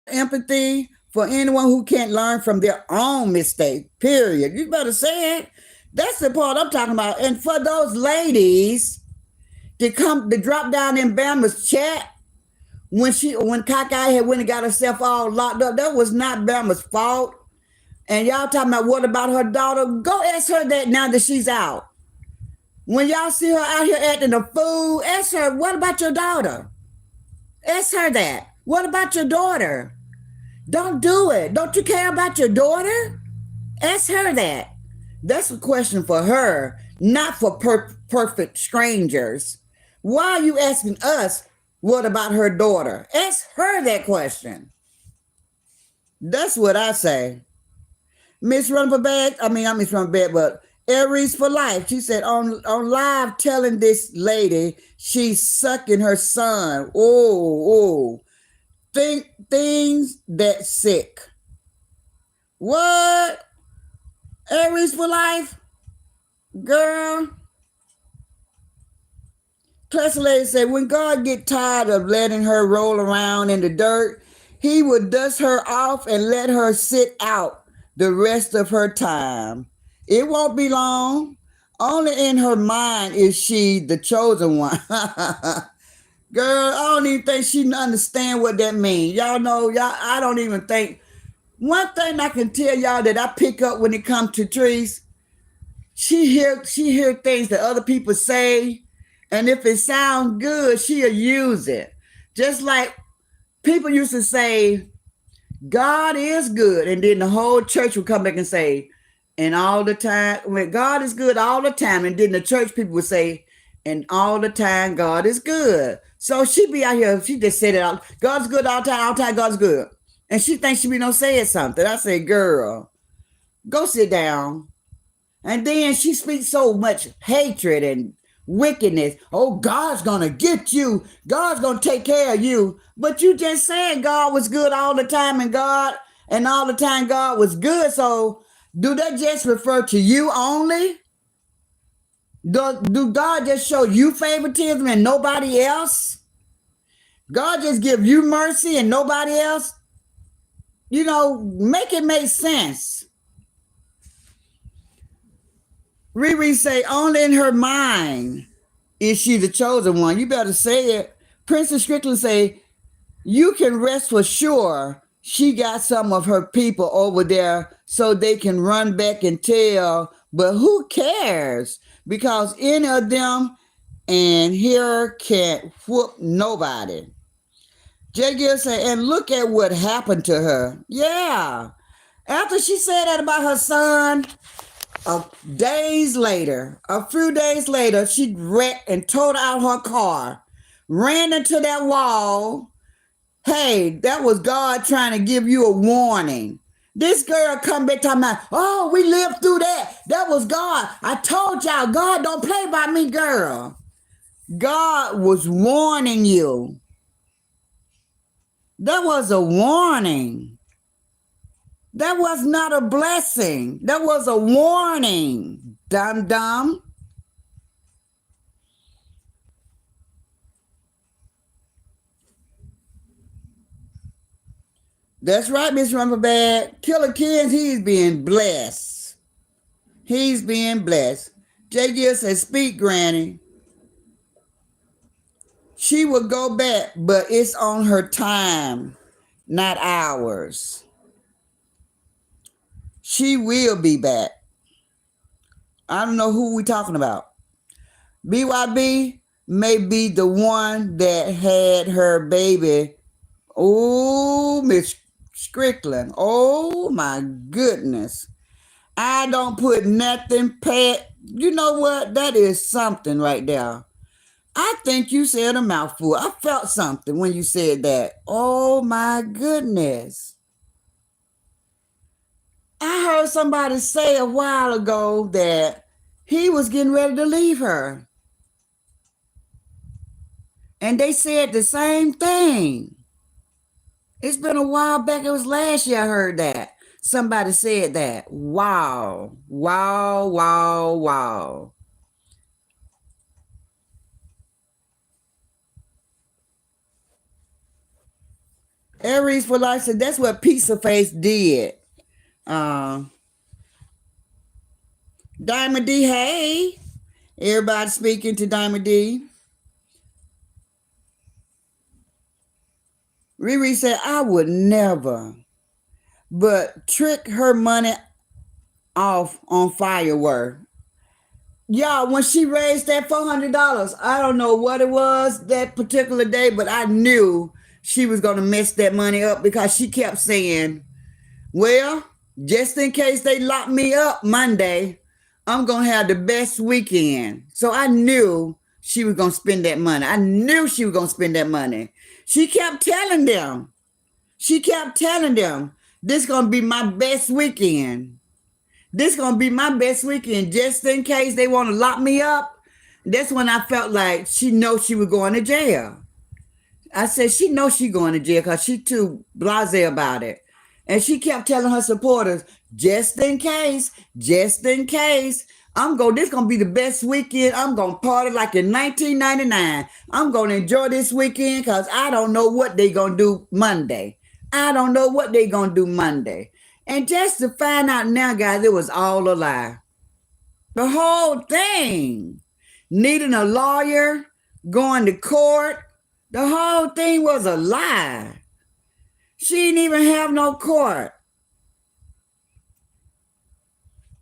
empathy for anyone who can't learn from their own mistake, period. You better say it. That's the part I'm talking about. And for those ladies to drop down in Bama's chat when Cockeye had went and got herself all locked up, that was not Bama's fault. And y'all talking about what about her daughter? Go ask her that now that she's out. When y'all see her out here acting a fool, ask her, what about your daughter? Ask her that. What about your daughter? Don't do it. Don't you care about your daughter? Ask her that. That's a question for her, not for perfect strangers. Why are you asking us what about her daughter? Ask her that question. That's what I say. Miss Rumperbag, not Miss Rumperbag, but Aries for Life. She said on live telling this lady she's sucking her son. Things that sick. What? Aries for Life? Girl. Classy lady said, when God get tired of letting her roll around in the dirt, he would dust her off and let her sit out the rest of her time. It won't be long. Only in her mind is she the chosen one. Girl, I don't even think she understand what that means. Y'all know, I don't even think. One thing I can tell y'all that I pick up when it comes to Trees, she hear things that other people say, and if it sounds good, she'll use it. Just like people used to say, God is good, and then the whole church would come back and say, and all the time, when God is good all the time, and then the church people would say, and all the time, God is good. So she be out here, she just said it out, God's good all the time, God's good. And she thinks she be no saying something. I say, girl, go sit down. And then she speaks so much hatred and wickedness. Oh, God's going to get you. God's going to take care of you. But you just said God was good all the time and all the time God was good. So do that just refer to you only? Do God just show you favoritism and nobody else? God just give you mercy and nobody else? Make it make sense. Riri say, only in her mind is she the chosen one. You better say it. Princess Strickland say, you can rest for sure she got some of her people over there so they can run back and tell, but who cares? Because any of them and here can't whoop nobody. J. Gill said, and look at what happened to her. Yeah. After she said that about her son, a few days later, she wrecked and towed out her car, ran into that wall. Hey, that was God trying to give you a warning. This girl come back talking about, oh, we lived through that. That was God. I told y'all, God don't play by me, girl. God was warning you. That was a warning. That was not a blessing. That was a warning, dum-dum. That's right, Miss Rumperbag. Killer Kids, he's being blessed. He's being blessed. J. Gill says, speak, Granny. She will go back, but it's on her time, not ours. She will be back. I don't know who we're talking about. BYB may be the one that had her baby. Oh, Miss Strickland. Oh, my goodness. I don't put nothing You know what? That is something right there. I think you said a mouthful. I felt something when you said that. Oh my goodness. I heard somebody say a while ago that he was getting ready to leave her. And they said the same thing. It's been a while back. It was last year I heard that. Somebody said that. Wow. Wow, wow, wow. Aries for life said that's what Pizza Face did. Uh, Diamond D, hey. Everybody speaking to Diamond D. Riri said, I would never, but trick her money off on firework. Y'all, when she raised that $400, I don't know what it was that particular day, but I knew she was going to mess that money up because she kept saying, well, just in case they lock me up Monday, I'm going to have the best weekend. So I knew she was going to spend that money. I knew she was going to spend that money. She kept telling them, this is going to be my best weekend. This is going to be my best weekend just in case they want to lock me up. That's when I felt like she knows she was going to jail. I said, she knows she going to jail because she too blasé about it. And she kept telling her supporters, just in case, this going to be the best weekend. I'm going to party like in 1999. I'm going to enjoy this weekend because I don't know what they going to do Monday. And just to find out now, guys, it was all a lie. The whole thing. Needing a lawyer, going to court, the whole thing was a lie. She didn't even have no court.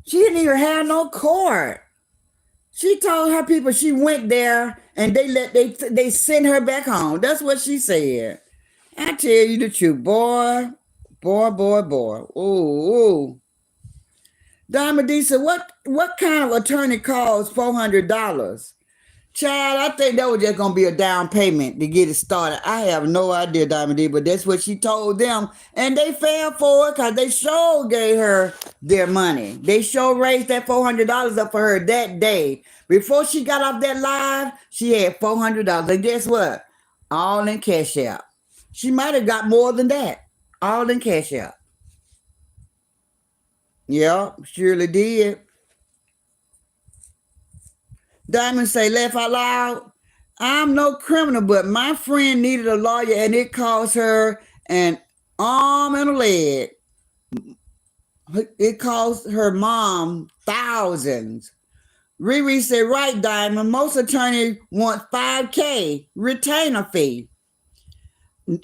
She told her people she went there and they sent her back home. That's what she said. I tell you the truth, boy. Ooh. Diamond D said, what kind of attorney costs $400? Child, I think that was just going to be a down payment to get it started. I have no idea, Diamond D, but that's what she told them. And they fell for it because they sure gave her their money. They sure raised that $400 up for her that day. Before she got off that live, she had $400. And guess what? All in Cash App. She might have got more than that. All in Cash App. Yeah, surely did. Diamond say, laugh out loud. I'm no criminal, but my friend needed a lawyer and it cost her an arm and a leg. It cost her mom thousands. Riri said, right, Diamond, most attorneys want $5,000 retainer fee.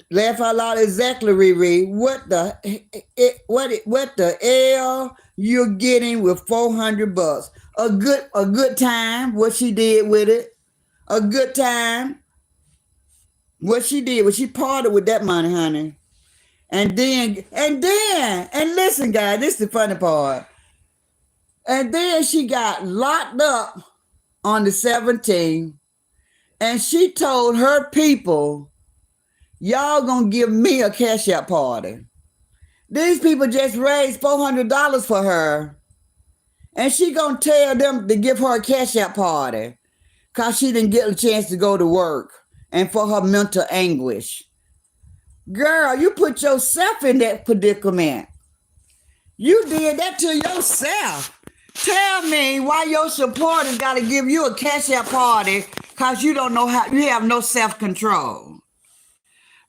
Laugh out loud, exactly, Riri. What the hell you're getting with $400? A good time. What she did with it? A good time. What she did was she parted with that money, honey. And listen, guys, this is the funny part. And then she got locked up on the 17th, and she told her people, y'all gonna give me a Cash App party. These people just raised $400 for her. And she gonna tell them to give her a Cash App party because she didn't get a chance to go to work and for her mental anguish. Girl, you put yourself in that predicament. You did that to yourself. Tell me why your supporters got to give you a Cash App party because you don't know how, you have no self-control.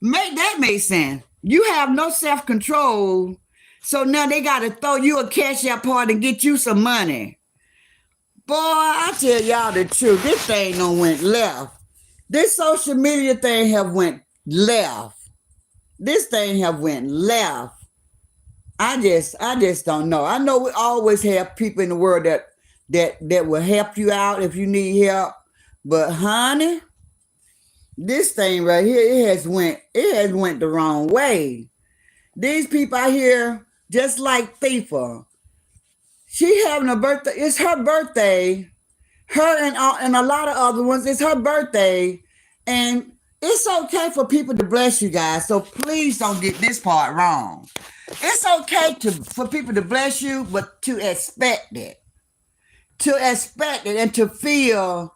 Make that make sense. You have no self-control, so now they got to throw you a Cash App party and get you some money. Boy, I tell y'all the truth, this thing done went left. This social media thing have went left. This thing have went left. I just don't know. I know we always have people in the world that will help you out if you need help, but honey, this thing right here, it has went the wrong way. These people out here, just like FIFA, She having a birthday. It's her birthday. Her and a lot of other ones. It's her birthday, and it's okay for people to bless you guys. So please don't get this part wrong. It's okay for people to bless you, but to expect it, and to feel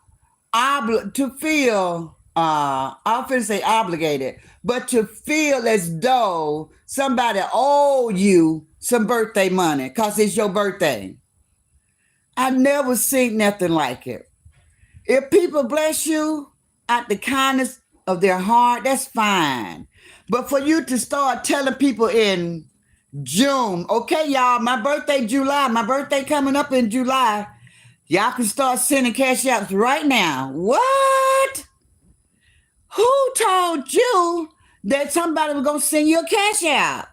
I often say obligated, but to feel as though somebody owe you some birthday money because it's your birthday. I've never seen nothing like it. If people bless you out the kindness of their heart, that's fine. But for you to start telling people in June, okay, y'all, my birthday July, my birthday coming up in July, y'all can start sending cash outs right now. What? Who told you that somebody was going to send you a cash out?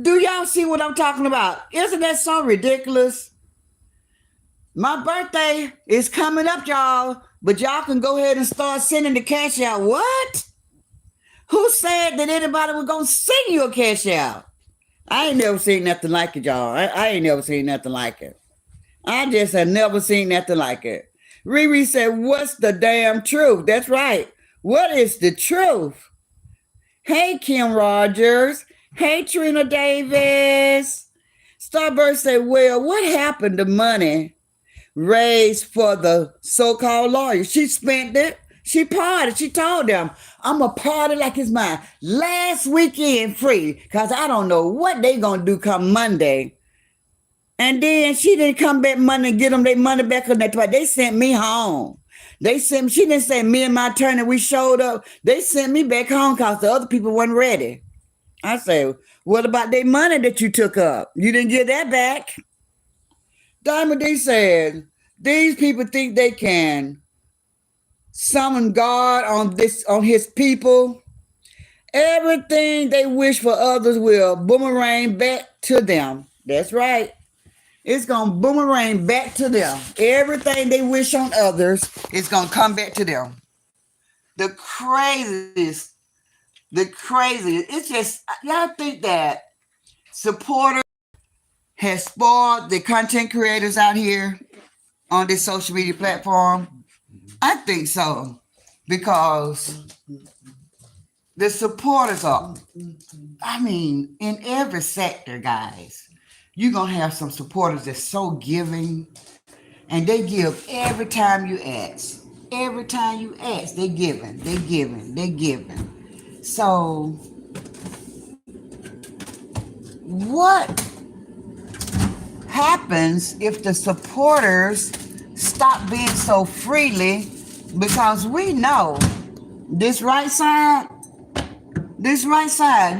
Do y'all see what I'm talking about? Isn't that so ridiculous? My birthday is coming up, y'all, but y'all can go ahead and start sending the cash out. What? Who said that anybody was going to send you a cash out? I ain't never seen nothing like it, y'all. I ain't never seen nothing like it. I just have never seen nothing like it. Riri said, what's the damn truth? That's right. What is the truth? Hey, Kim Rogers. Hey, Trina Davis. Starburst said, well, what happened to money raised for the so-called lawyer? She spent it. She partied. She told them, I'm going to party like it's mine. Last weekend free because I don't know what they going to do come Monday. And then she didn't come back Monday and get them their money back on that. They sent me home. She didn't say me and my attorney, we showed up. They sent me back home because the other people weren't ready. I say, what about their money that you took up? You didn't get that back. Diamond D said, these people think they can summon God on his people. Everything they wish for others will boomerang back to them. That's right. It's going to boomerang back to them. Everything they wish on others is going to come back to them. The craziest. It's just, y'all think that supporters has spoiled the content creators out here on this social media platform? I think so. Because the supporters are, in every sector, guys. You're going to have some supporters that's so giving, and they give every time you ask. Every time you ask, they're giving. So, what happens if the supporters stop being so freely? Because we know this right side,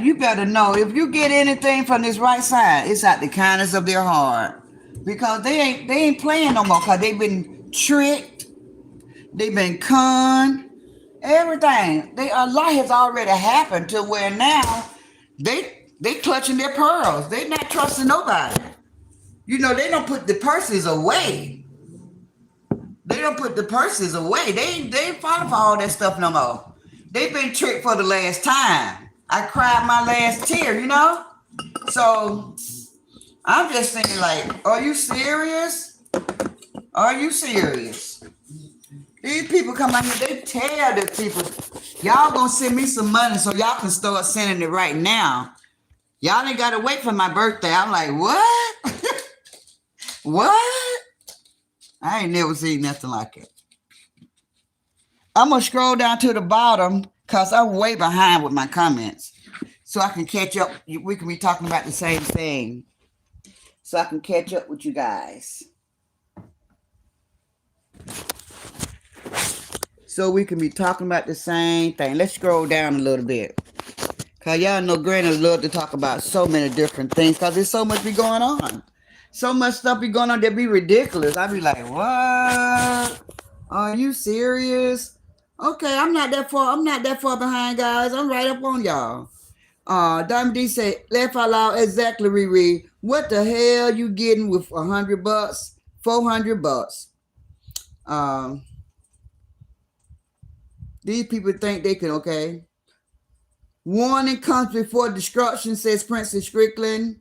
you better know if you get anything from this right side, it's out the kindness of their heart. Because they ain't playing no more because they've been tricked, they've been conned, everything. A lot has already happened to where now they clutching their pearls. They not trusting nobody. They don't put the purses away. They ain't falling for all that stuff no more. They've been tricked for the last time. I cried my last tear, So I'm just thinking like, are you serious? These people come out here, they tell the people, y'all gonna send me some money so y'all can start sending it right now. Y'all ain't gotta wait for my birthday. I'm like, what? What? I ain't never seen nothing like it. I'm going to scroll down to the bottom because I'm way behind with my comments. So I can catch up. We can be talking about the same thing. So I can catch up with you guys. Let's scroll down a little bit. Because y'all know Granny love to talk about so many different things because there's so much be going on. So much stuff be going on that be ridiculous. I be like, what? Are you serious? Okay, I'm not that far behind, guys. I'm right up on y'all. Diamond D said, laugh out loud. Exactly, Riri. What the hell you getting with $100, $400? These people think they can, okay. Warning comes before destruction, says Princess Strickland.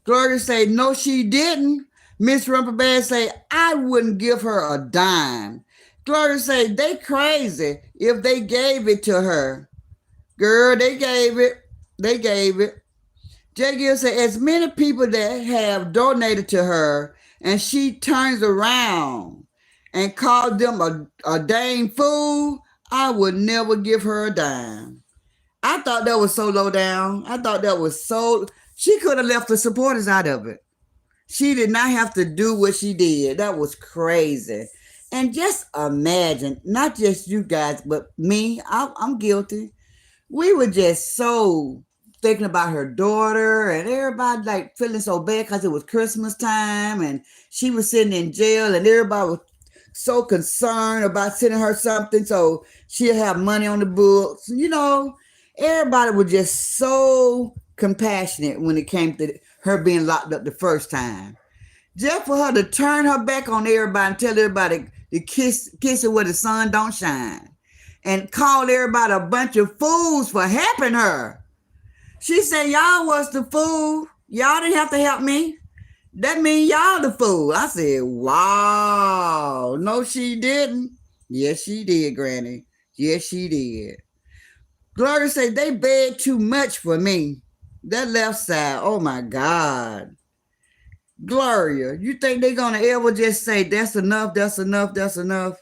Gloria say, no, she didn't. Miss Rumperbad say, I wouldn't give her a dime. Gloria say, they crazy if they gave it to her. Girl, they gave it. They gave it. J. Gill said, as many people that have donated to her, and she turns around and calls them a dang fool, I would never give her a dime. I thought that was so low down. I thought that was so. She could have left the supporters out of it. She did not have to do what she did. That was crazy. And just imagine, not just you guys, but me, I'm guilty. We were just so thinking about her daughter and everybody like feeling so bad because it was Christmas time and she was sitting in jail and everybody was so concerned about sending her something so she'll have money on the books. You know, everybody was just so compassionate when it came to her being locked up the first time. Just for her to turn her back on everybody and tell everybody to kiss it where the sun don't shine and call everybody a bunch of fools for helping her. She said, y'all was the fool. Y'all didn't have to help me. That means y'all the fool. I said, wow. No, she didn't. Yes, she did, Granny. Yes, she did. Gloria said, they begged too much for me. That left side, oh my God. Gloria, you think they're going to ever just say, that's enough, that's enough, that's enough?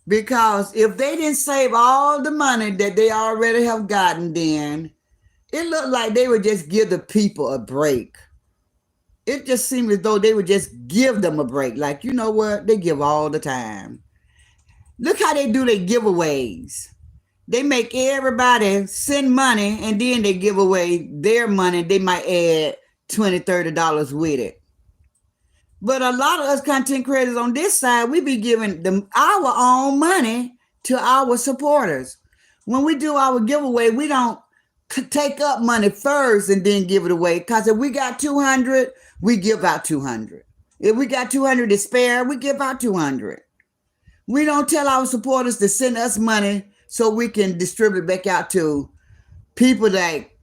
Because if they didn't save all the money that they already have gotten, then it looked like they would just give the people a break. It just seemed as though they would just give them a break. Like, you know what? They give all the time. Look how they do their giveaways. They make everybody send money and then they give away their money. They might add $20, $30 with it. But a lot of us content creators on this side, we be giving them our own money to our supporters. When we do our giveaway, we don't take up money first and then give it away. Because if we got 200, we give out 200. If we got 200 to spare, we give out 200. We don't tell our supporters to send us money so we can distribute back out to people like,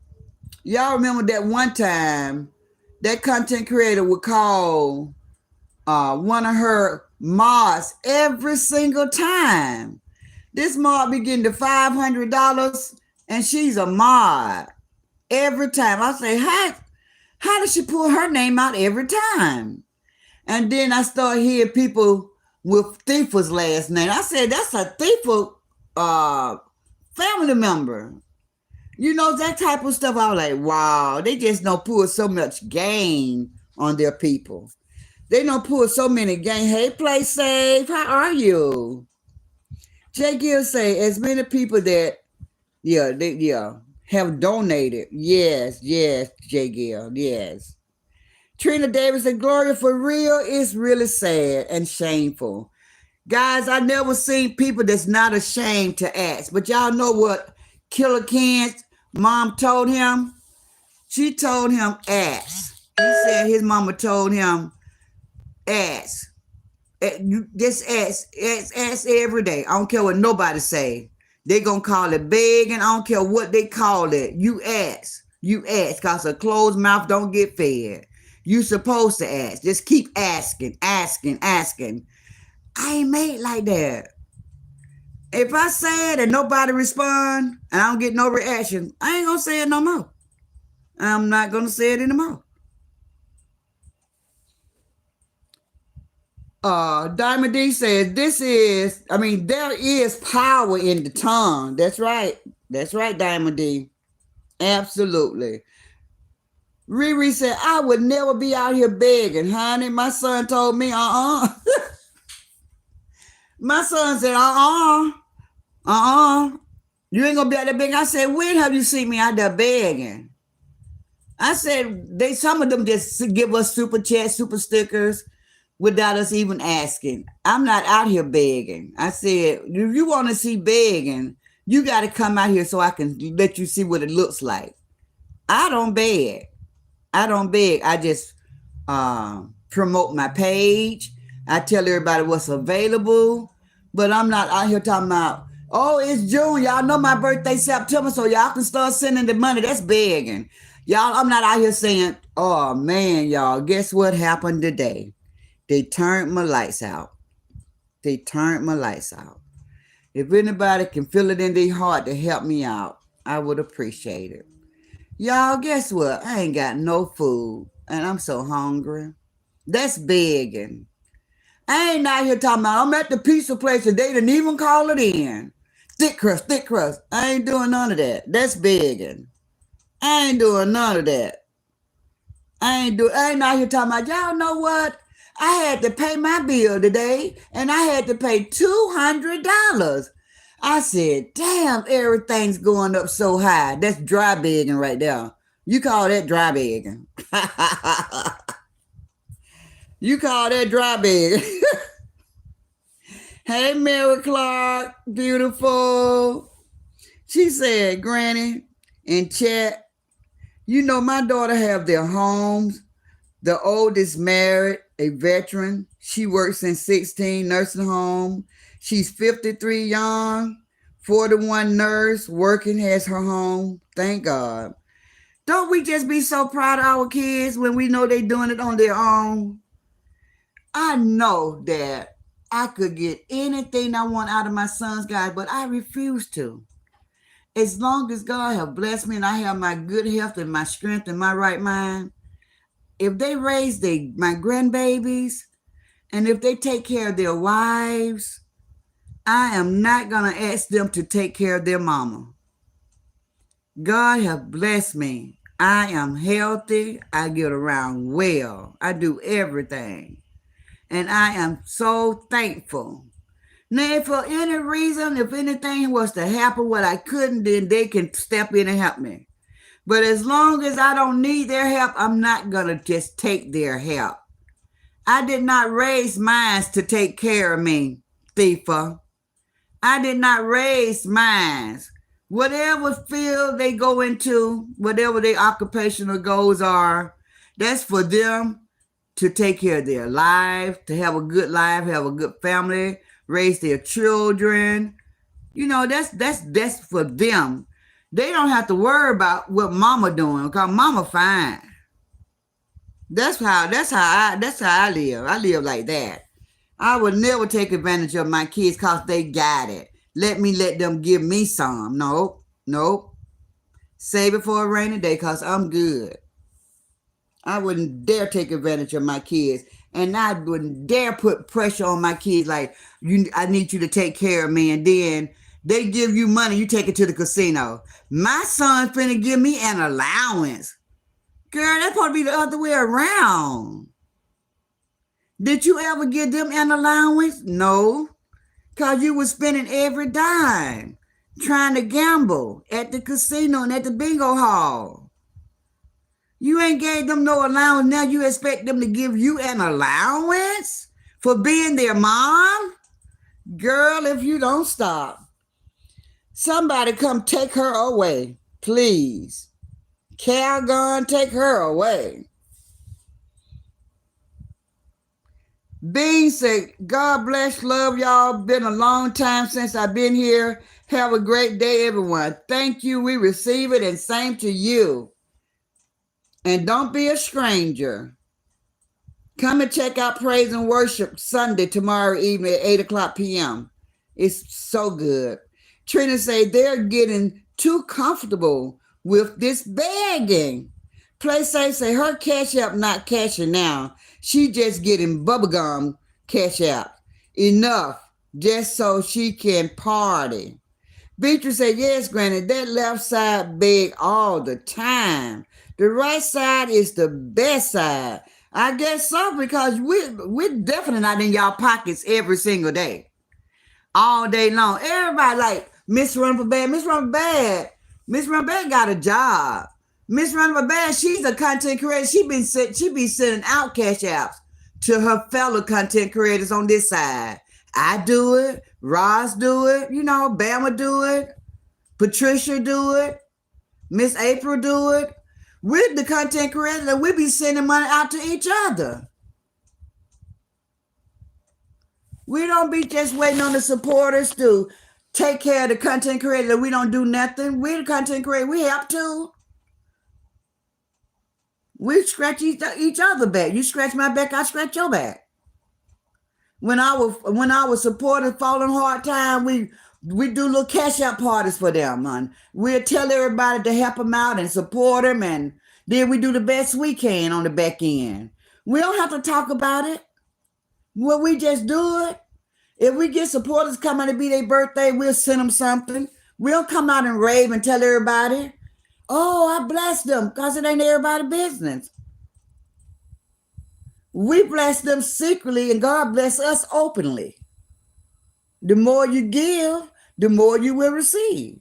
y'all remember that one time that content creator would call one of her mods every single time. This mod be getting to $500 and she's a mod every time. I say, how does she pull her name out every time? And then I start hearing people with Thief's last name. I said, that's a Thief family member. You know, that type of stuff. I was like, wow, they just don't pull so much gain on their people. They don't pull so many gain. Hey, Play Safe, how are you? J. Gill say, as many people that, have donated. Yes, J. Gill, yes. Trina Davis and Gloria, for real, it's really sad and shameful. Guys, I never seen people that's not ashamed to ask. But y'all know what Killer Ken's mom told him? She told him ask. He said his mama told him ask. Just ask every day. I don't care what nobody say. They gonna call it begging. I don't care what they call it. You ask. You ask, because a closed mouth don't get fed. You supposed to ask. Just keep asking. I ain't made like that. If I say it and nobody respond and I don't get no reaction, I ain't gonna say it no more. I'm not gonna say it anymore. Diamond D says, there is power in the tongue. That's right. That's right, Diamond D. Absolutely. Riri said, I would never be out here begging, honey. My son told me, My son said, you ain't gonna be out there begging. I said, when have you seen me out there begging? I said, some of them just give us super chats, super stickers without us even asking. I'm not out here begging. I said, if you want to see begging, you got to come out here so I can let you see what it looks like. I don't beg. I just promote my page. I tell everybody what's available, but I'm not out here talking about, oh, it's June. Y'all know my birthday September, so y'all can start sending the money. That's begging. Y'all, I'm not out here saying, oh man, y'all, guess what happened today? They turned my lights out. They turned my lights out. If anybody can feel it in their heart to help me out, I would appreciate it. Y'all, guess what? I ain't got no food and I'm so hungry. That's begging. I ain't out here talking about I'm at the pizza place and they didn't even call it in. Thick crust, thick crust. I ain't doing none of that. That's begging. I ain't doing none of that. I ain't out here talking about, y'all know what? I had to pay my bill today and I had to pay $200. I said, damn, everything's going up so high. That's dry begging right there. You call that dry begging. You call that dry begging. Hey, Mary Clark, beautiful. She said, Granny, in chat, you know my daughter have their homes. The oldest married, a veteran. She works in 16 nursing home. She's 53 young, 41 nurse, working, has her home. Thank God. Don't we just be so proud of our kids when we know they're doing it on their own? I know that I could get anything I want out of my sons, guys, but I refuse to. As long as God have blessed me and I have my good health and my strength and my right mind, if they raise my grandbabies and if they take care of their wives, I am not going to ask them to take care of their mama. God have blessed me. I am healthy. I get around well. I do everything. And I am so thankful. Now, if for any reason, if anything was to happen what I couldn't, then they can step in and help me. But as long as I don't need their help, I'm not going to just take their help. I did not raise mine to take care of me, Thifa. I did not raise mine. Whatever field they go into, whatever their occupational goals are, that's for them to take care of their life, to have a good life, have a good family, raise their children. You know, that's for them. They don't have to worry about what mama doing because mama fine. That's how I live. I live like that. I would never take advantage of my kids because they got it. Let them give me some. Nope. Save it for a rainy day because I'm good. I wouldn't dare take advantage of my kids. And I wouldn't dare put pressure on my kids like, I need you to take care of me. And then they give you money, you take it to the casino. My son's finna give me an allowance. Girl, that's supposed to be the other way around. Did you ever give them an allowance? No. Because you were spending every dime trying to gamble at the casino and at the bingo hall. You ain't gave them no allowance. Now you expect them to give you an allowance for being their mom? Girl, if you don't stop, somebody come take her away, please. Calgon, take her away. Bean said, God bless, love y'all. Been a long time since I've been here. Have a great day, everyone. Thank you. We receive it, and same to you. And don't be a stranger. Come and check out Praise and Worship Sunday tomorrow evening at 8:00 p.m. It's so good. Trina said they're getting too comfortable with this begging. Play safe say her cash app not cashing now. She just getting bubblegum cash app. Enough just so she can party. Beatrice said, yes, Granny, that left side beg all the time. The right side is the best side. I guess so, because we're definitely not in y'all pockets every single day. All day long. Everybody like, Miss Run for Bad. Miss Run for Bad. Miss Run for Bad got a job. Miss Run for Bad, she's a content creator. She be sending out cash apps to her fellow content creators on this side. I do it. Roz do it. You know, Bama do it. Patricia do it. Miss April do it. We're the content creators and we be sending money out to each other. We don't be just waiting on the supporters to take care of the content creators and we don't do nothing. We're the content creators. We help too. We scratch each other back. You scratch my back, I scratch your back. When our supporters fall in hard time, we do little cash out parties for them, man. We'll tell everybody to help them out and support them, and then we do the best we can on the back end. We don't have to talk about it. Well, we just do it. If we get supporters coming to be their birthday, we'll send them something. We'll come out and rave and tell everybody, oh, I bless them, because it ain't everybody's business. We bless them secretly, and God bless us openly. The more you give, the more you will receive.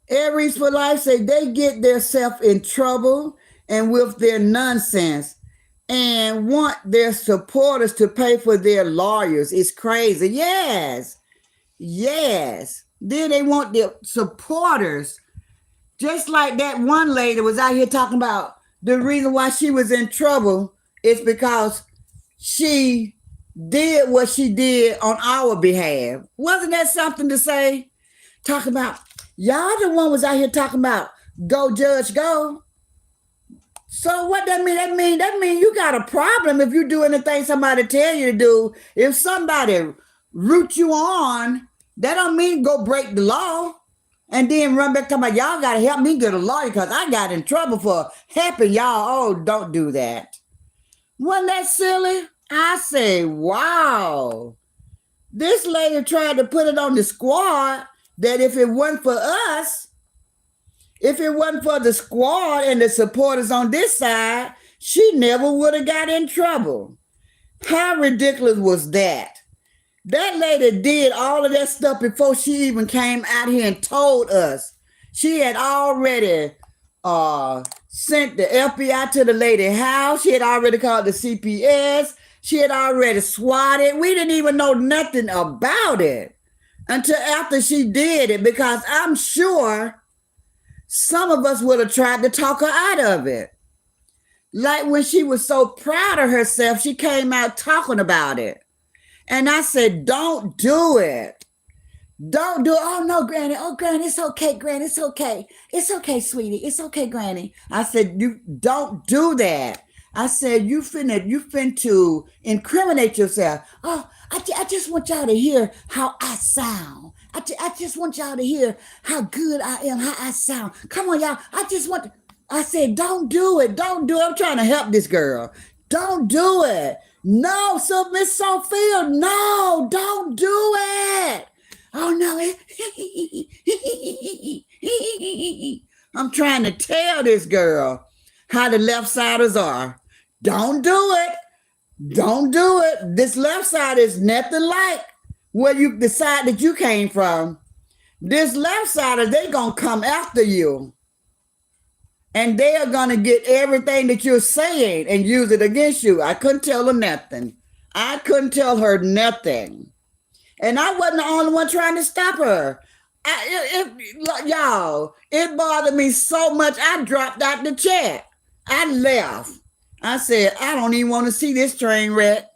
Aries for Life say they get themselves in trouble and with their nonsense and want their supporters to pay for their lawyers. It's crazy. Yes. Then they want their supporters. Just like that one lady was out here talking about the reason why she was in trouble is because she did what she did on our behalf. Wasn't that something to say? Talking about, y'all the one was out here talking about go judge, go. So what that mean? That mean you got a problem if you do anything somebody tell you to do. If somebody root you on, that don't mean go break the law and then run back to my, y'all got to help me get a lawyer because I got in trouble for helping y'all. Oh, don't do that. Wasn't that silly? I say, wow. This lady tried to put it on the squad that if it wasn't for us, if it wasn't for the squad and the supporters on this side, she never would have got in trouble. How ridiculous was that? That lady did all of that stuff before she even came out here and told us. She had already sent the FBI to the lady's house. She had already called the CPS. She had already swatted. We didn't even know nothing about it until after she did it, because I'm sure some of us would have tried to talk her out of it. Like when she was so proud of herself, she came out talking about it. And I said, don't do it. Don't do it. Oh, no, Granny. Oh, Granny, it's okay, Granny. It's okay. It's okay, sweetie. It's okay, Granny. I said, you don't do that. I said, you finna to incriminate yourself. Oh, I just want y'all to hear how I sound. I just want y'all to hear how good I am, how I sound. Come on, y'all. I said, don't do it. Don't do it. I'm trying to help this girl. Don't do it. No, so Miss Sophia, no, don't do it. Oh, no. I'm trying to tell this girl how the left siders are. Don't do it. Don't do it. This left side is nothing like where you the side that you came from. This left sider, they gonna come after you. And they are gonna get everything that you're saying and use it against you. I couldn't tell her nothing. I couldn't tell her nothing. And I wasn't the only one trying to stop her. Y'all, it bothered me so much, I dropped out the chat. I left. I said, I don't even want to see this train wreck.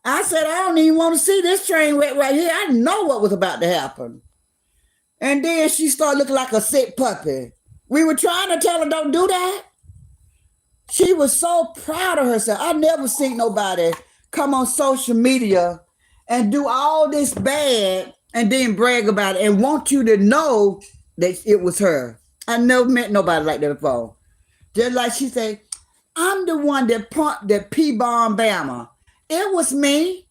I said, I don't even want to see this train wreck right here. I know what was about to happen. And then she started looking like a sick puppy. We were trying to tell her, don't do that. She was so proud of herself. I never seen nobody come on social media and do all this bad and then brag about it and want you to know that it was her. I never met nobody like that before. Just like she said, I'm the one that pumped the P-bomb Bama. It was me.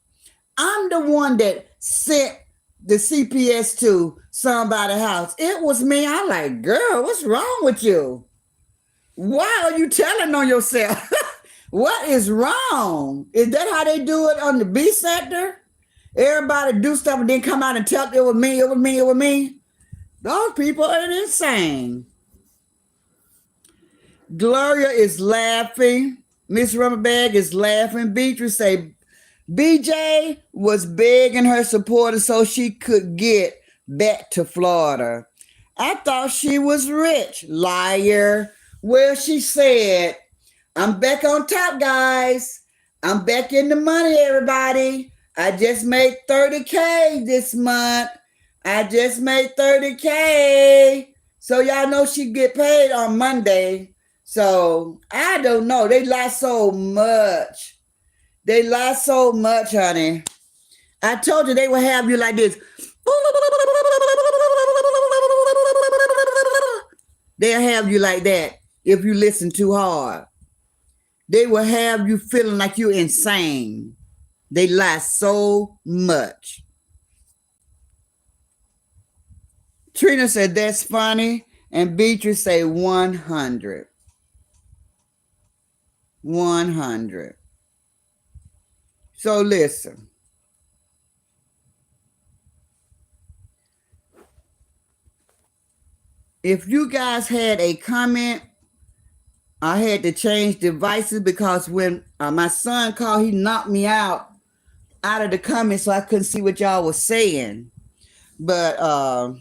I'm the one that sent the CPS to somebody's house. It was me. I'm like, girl, what's wrong with you? Why are you telling on yourself? What is wrong? Is that how they do it on the B sector? Everybody do stuff and then come out and tell it was me, it was me, it was me. Those people are insane. Gloria is laughing. Miss Rubberbag is laughing. Beatrice say, BJ was begging her supporters so she could get back to Florida. I thought she was rich. Liar. Well, she said, I'm back on top, guys. I'm back in the money, everybody. I just made $30K this month. I just made $30K. So y'all know she get paid on Monday. So I don't know. They lie so much. They lie so much, honey. I told you they would have you like this. They'll have you like that if you listen too hard. They will have you feeling like you're insane. They lie so much. Trina said, that's funny. And Beatrice say 100. 100. So listen. If you guys had a comment, I had to change devices because when my son called, he knocked me out of the comments so I couldn't see what y'all was saying. But I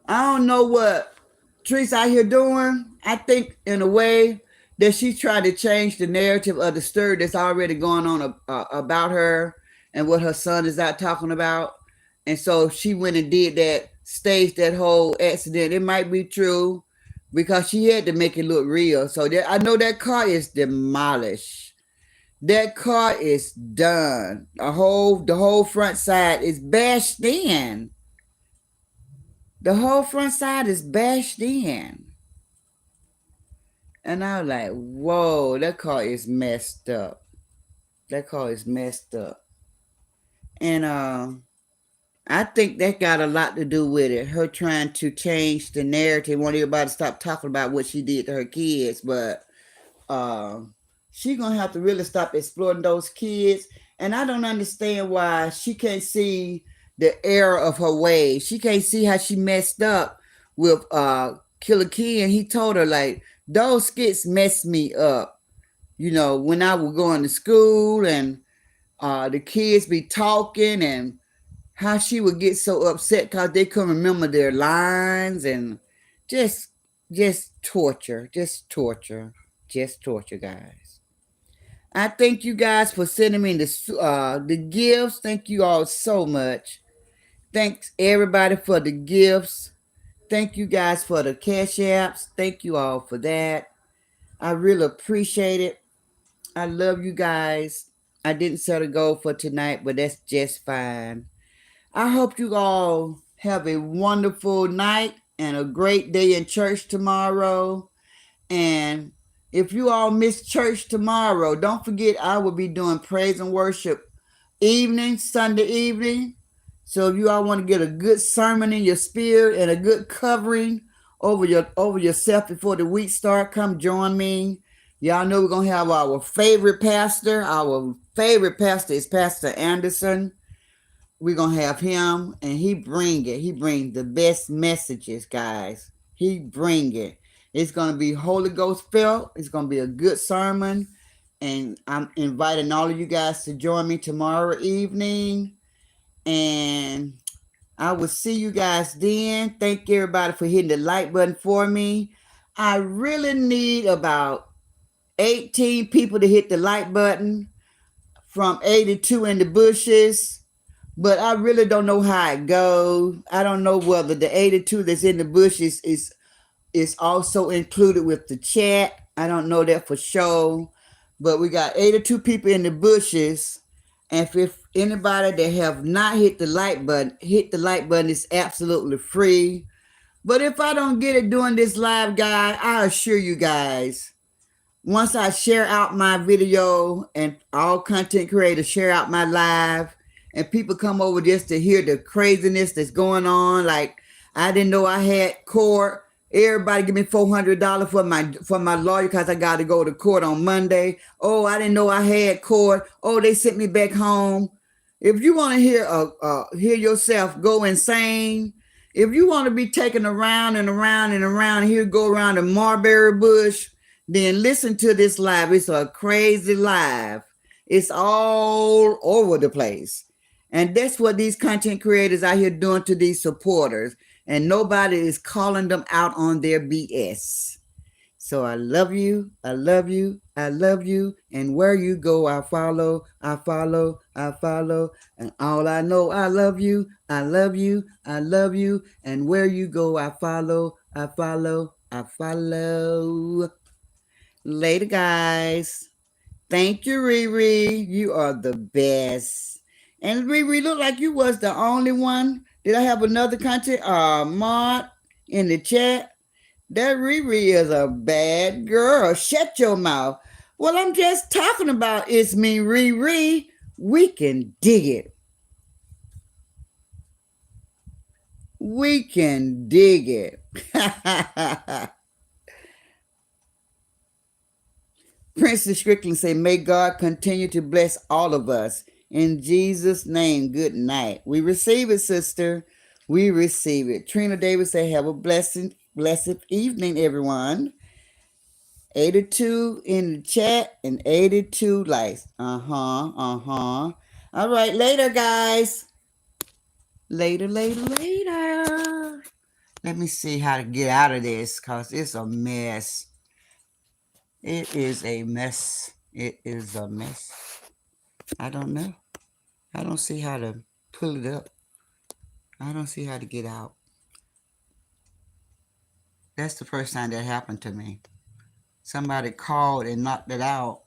don't know what Teresa out here doing. I think in a way that she's trying to change the narrative of the story that's already going on about her and what her son is out talking about. And so she went and did that, staged that whole accident. It might be true because she had to make it look real. So I know that car is demolished. That car is done. The whole front side is bashed in. The whole front side is bashed in. And I was like, whoa, that car is messed up. That car is messed up. And I think that got a lot to do with it. Her trying to change the narrative, want everybody to stop talking about what she did to her kids. But she going to have to really stop exploiting those kids. And I don't understand why she can't see the error of her ways. She can't see how she messed up with Killer Key. And he told her, like, those skits messed me up. You know, when I was going to school and the kids be talking and how she would get so upset because they couldn't remember their lines and just torture, guys. I thank you guys for sending me the gifts. Thank you all so much. Thanks everybody for the gifts. Thank you guys for the cash apps. Thank you all for that. I really appreciate it. I love you guys. I didn't set a goal for tonight, but that's just fine. I hope you all have a wonderful night and a great day in church tomorrow. And if you all miss church tomorrow, don't forget I will be doing praise and worship Sunday evening. So if you all want to get a good sermon in your spirit and a good covering over yourself before the week start, come join me. Y'all know we're going to have our favorite pastor. Our favorite pastor is Pastor Anderson. We're going to have him, and he bring it. He brings the best messages, guys. He bring it. It's going to be Holy Ghost filled. It's going to be a good sermon, and I'm inviting all of you guys to join me tomorrow evening, and I will see you guys then. Thank everybody for hitting the like button for me. I really need about 18 people to hit the like button from 82 in the bushes. But I really don't know how it goes. I don't know whether the 82 that's in the bushes is also included with the chat. I don't know that for sure. But we got 82 people in the bushes. And if anybody that have not hit the like button, hit the like button. It's absolutely free. But if I don't get it during this live, guy, I assure you guys, once I share out my video and all content creators share out my live, and people come over just to hear the craziness that's going on. Like, I didn't know I had court. Everybody give me $400 for my lawyer because I got to go to court on Monday. Oh, I didn't know I had court. Oh, they sent me back home. If you want to hear yourself go insane, if you want to be taken around and around and around, here go around the Marbury Bush, then listen to this live. It's a crazy live. It's all over the place. And that's what these content creators out here doing to these supporters. And nobody is calling them out on their BS. So I love you, I love you, I love you. And where you go, I follow, I follow, I follow. And all I know, I love you, I love you, I love you. And where you go, I follow, I follow, I follow. Later, guys. Thank you, Riri. You are the best. And Riri, look like you was the only one. Did I have another content? Mart in the chat. That Riri is a bad girl. Shut your mouth. Well, I'm just talking about it's me, Riri. We can dig it. We can dig it. Princess Strickland say, may God continue to bless all of us. In Jesus' name, good night. We receive it, sister. We receive it. Trina Davis say, have a blessed evening, everyone. 82 in the chat and 82 likes. All right, later, guys. Later. Let me see how to get out of this because it's a mess. It is a mess. It is a mess. I don't know. I don't see how to pull it up. I don't see how to get out. That's the first time that happened to me. Somebody called and knocked it out,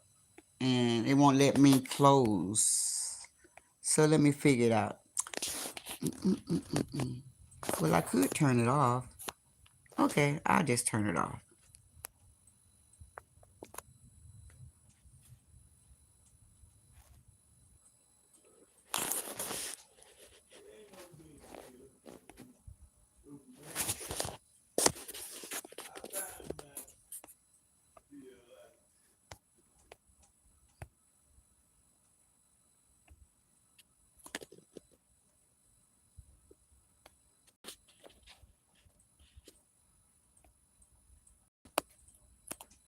and it won't let me close. So let me figure it out. Well, I could turn it off. Okay, I'll just turn it off.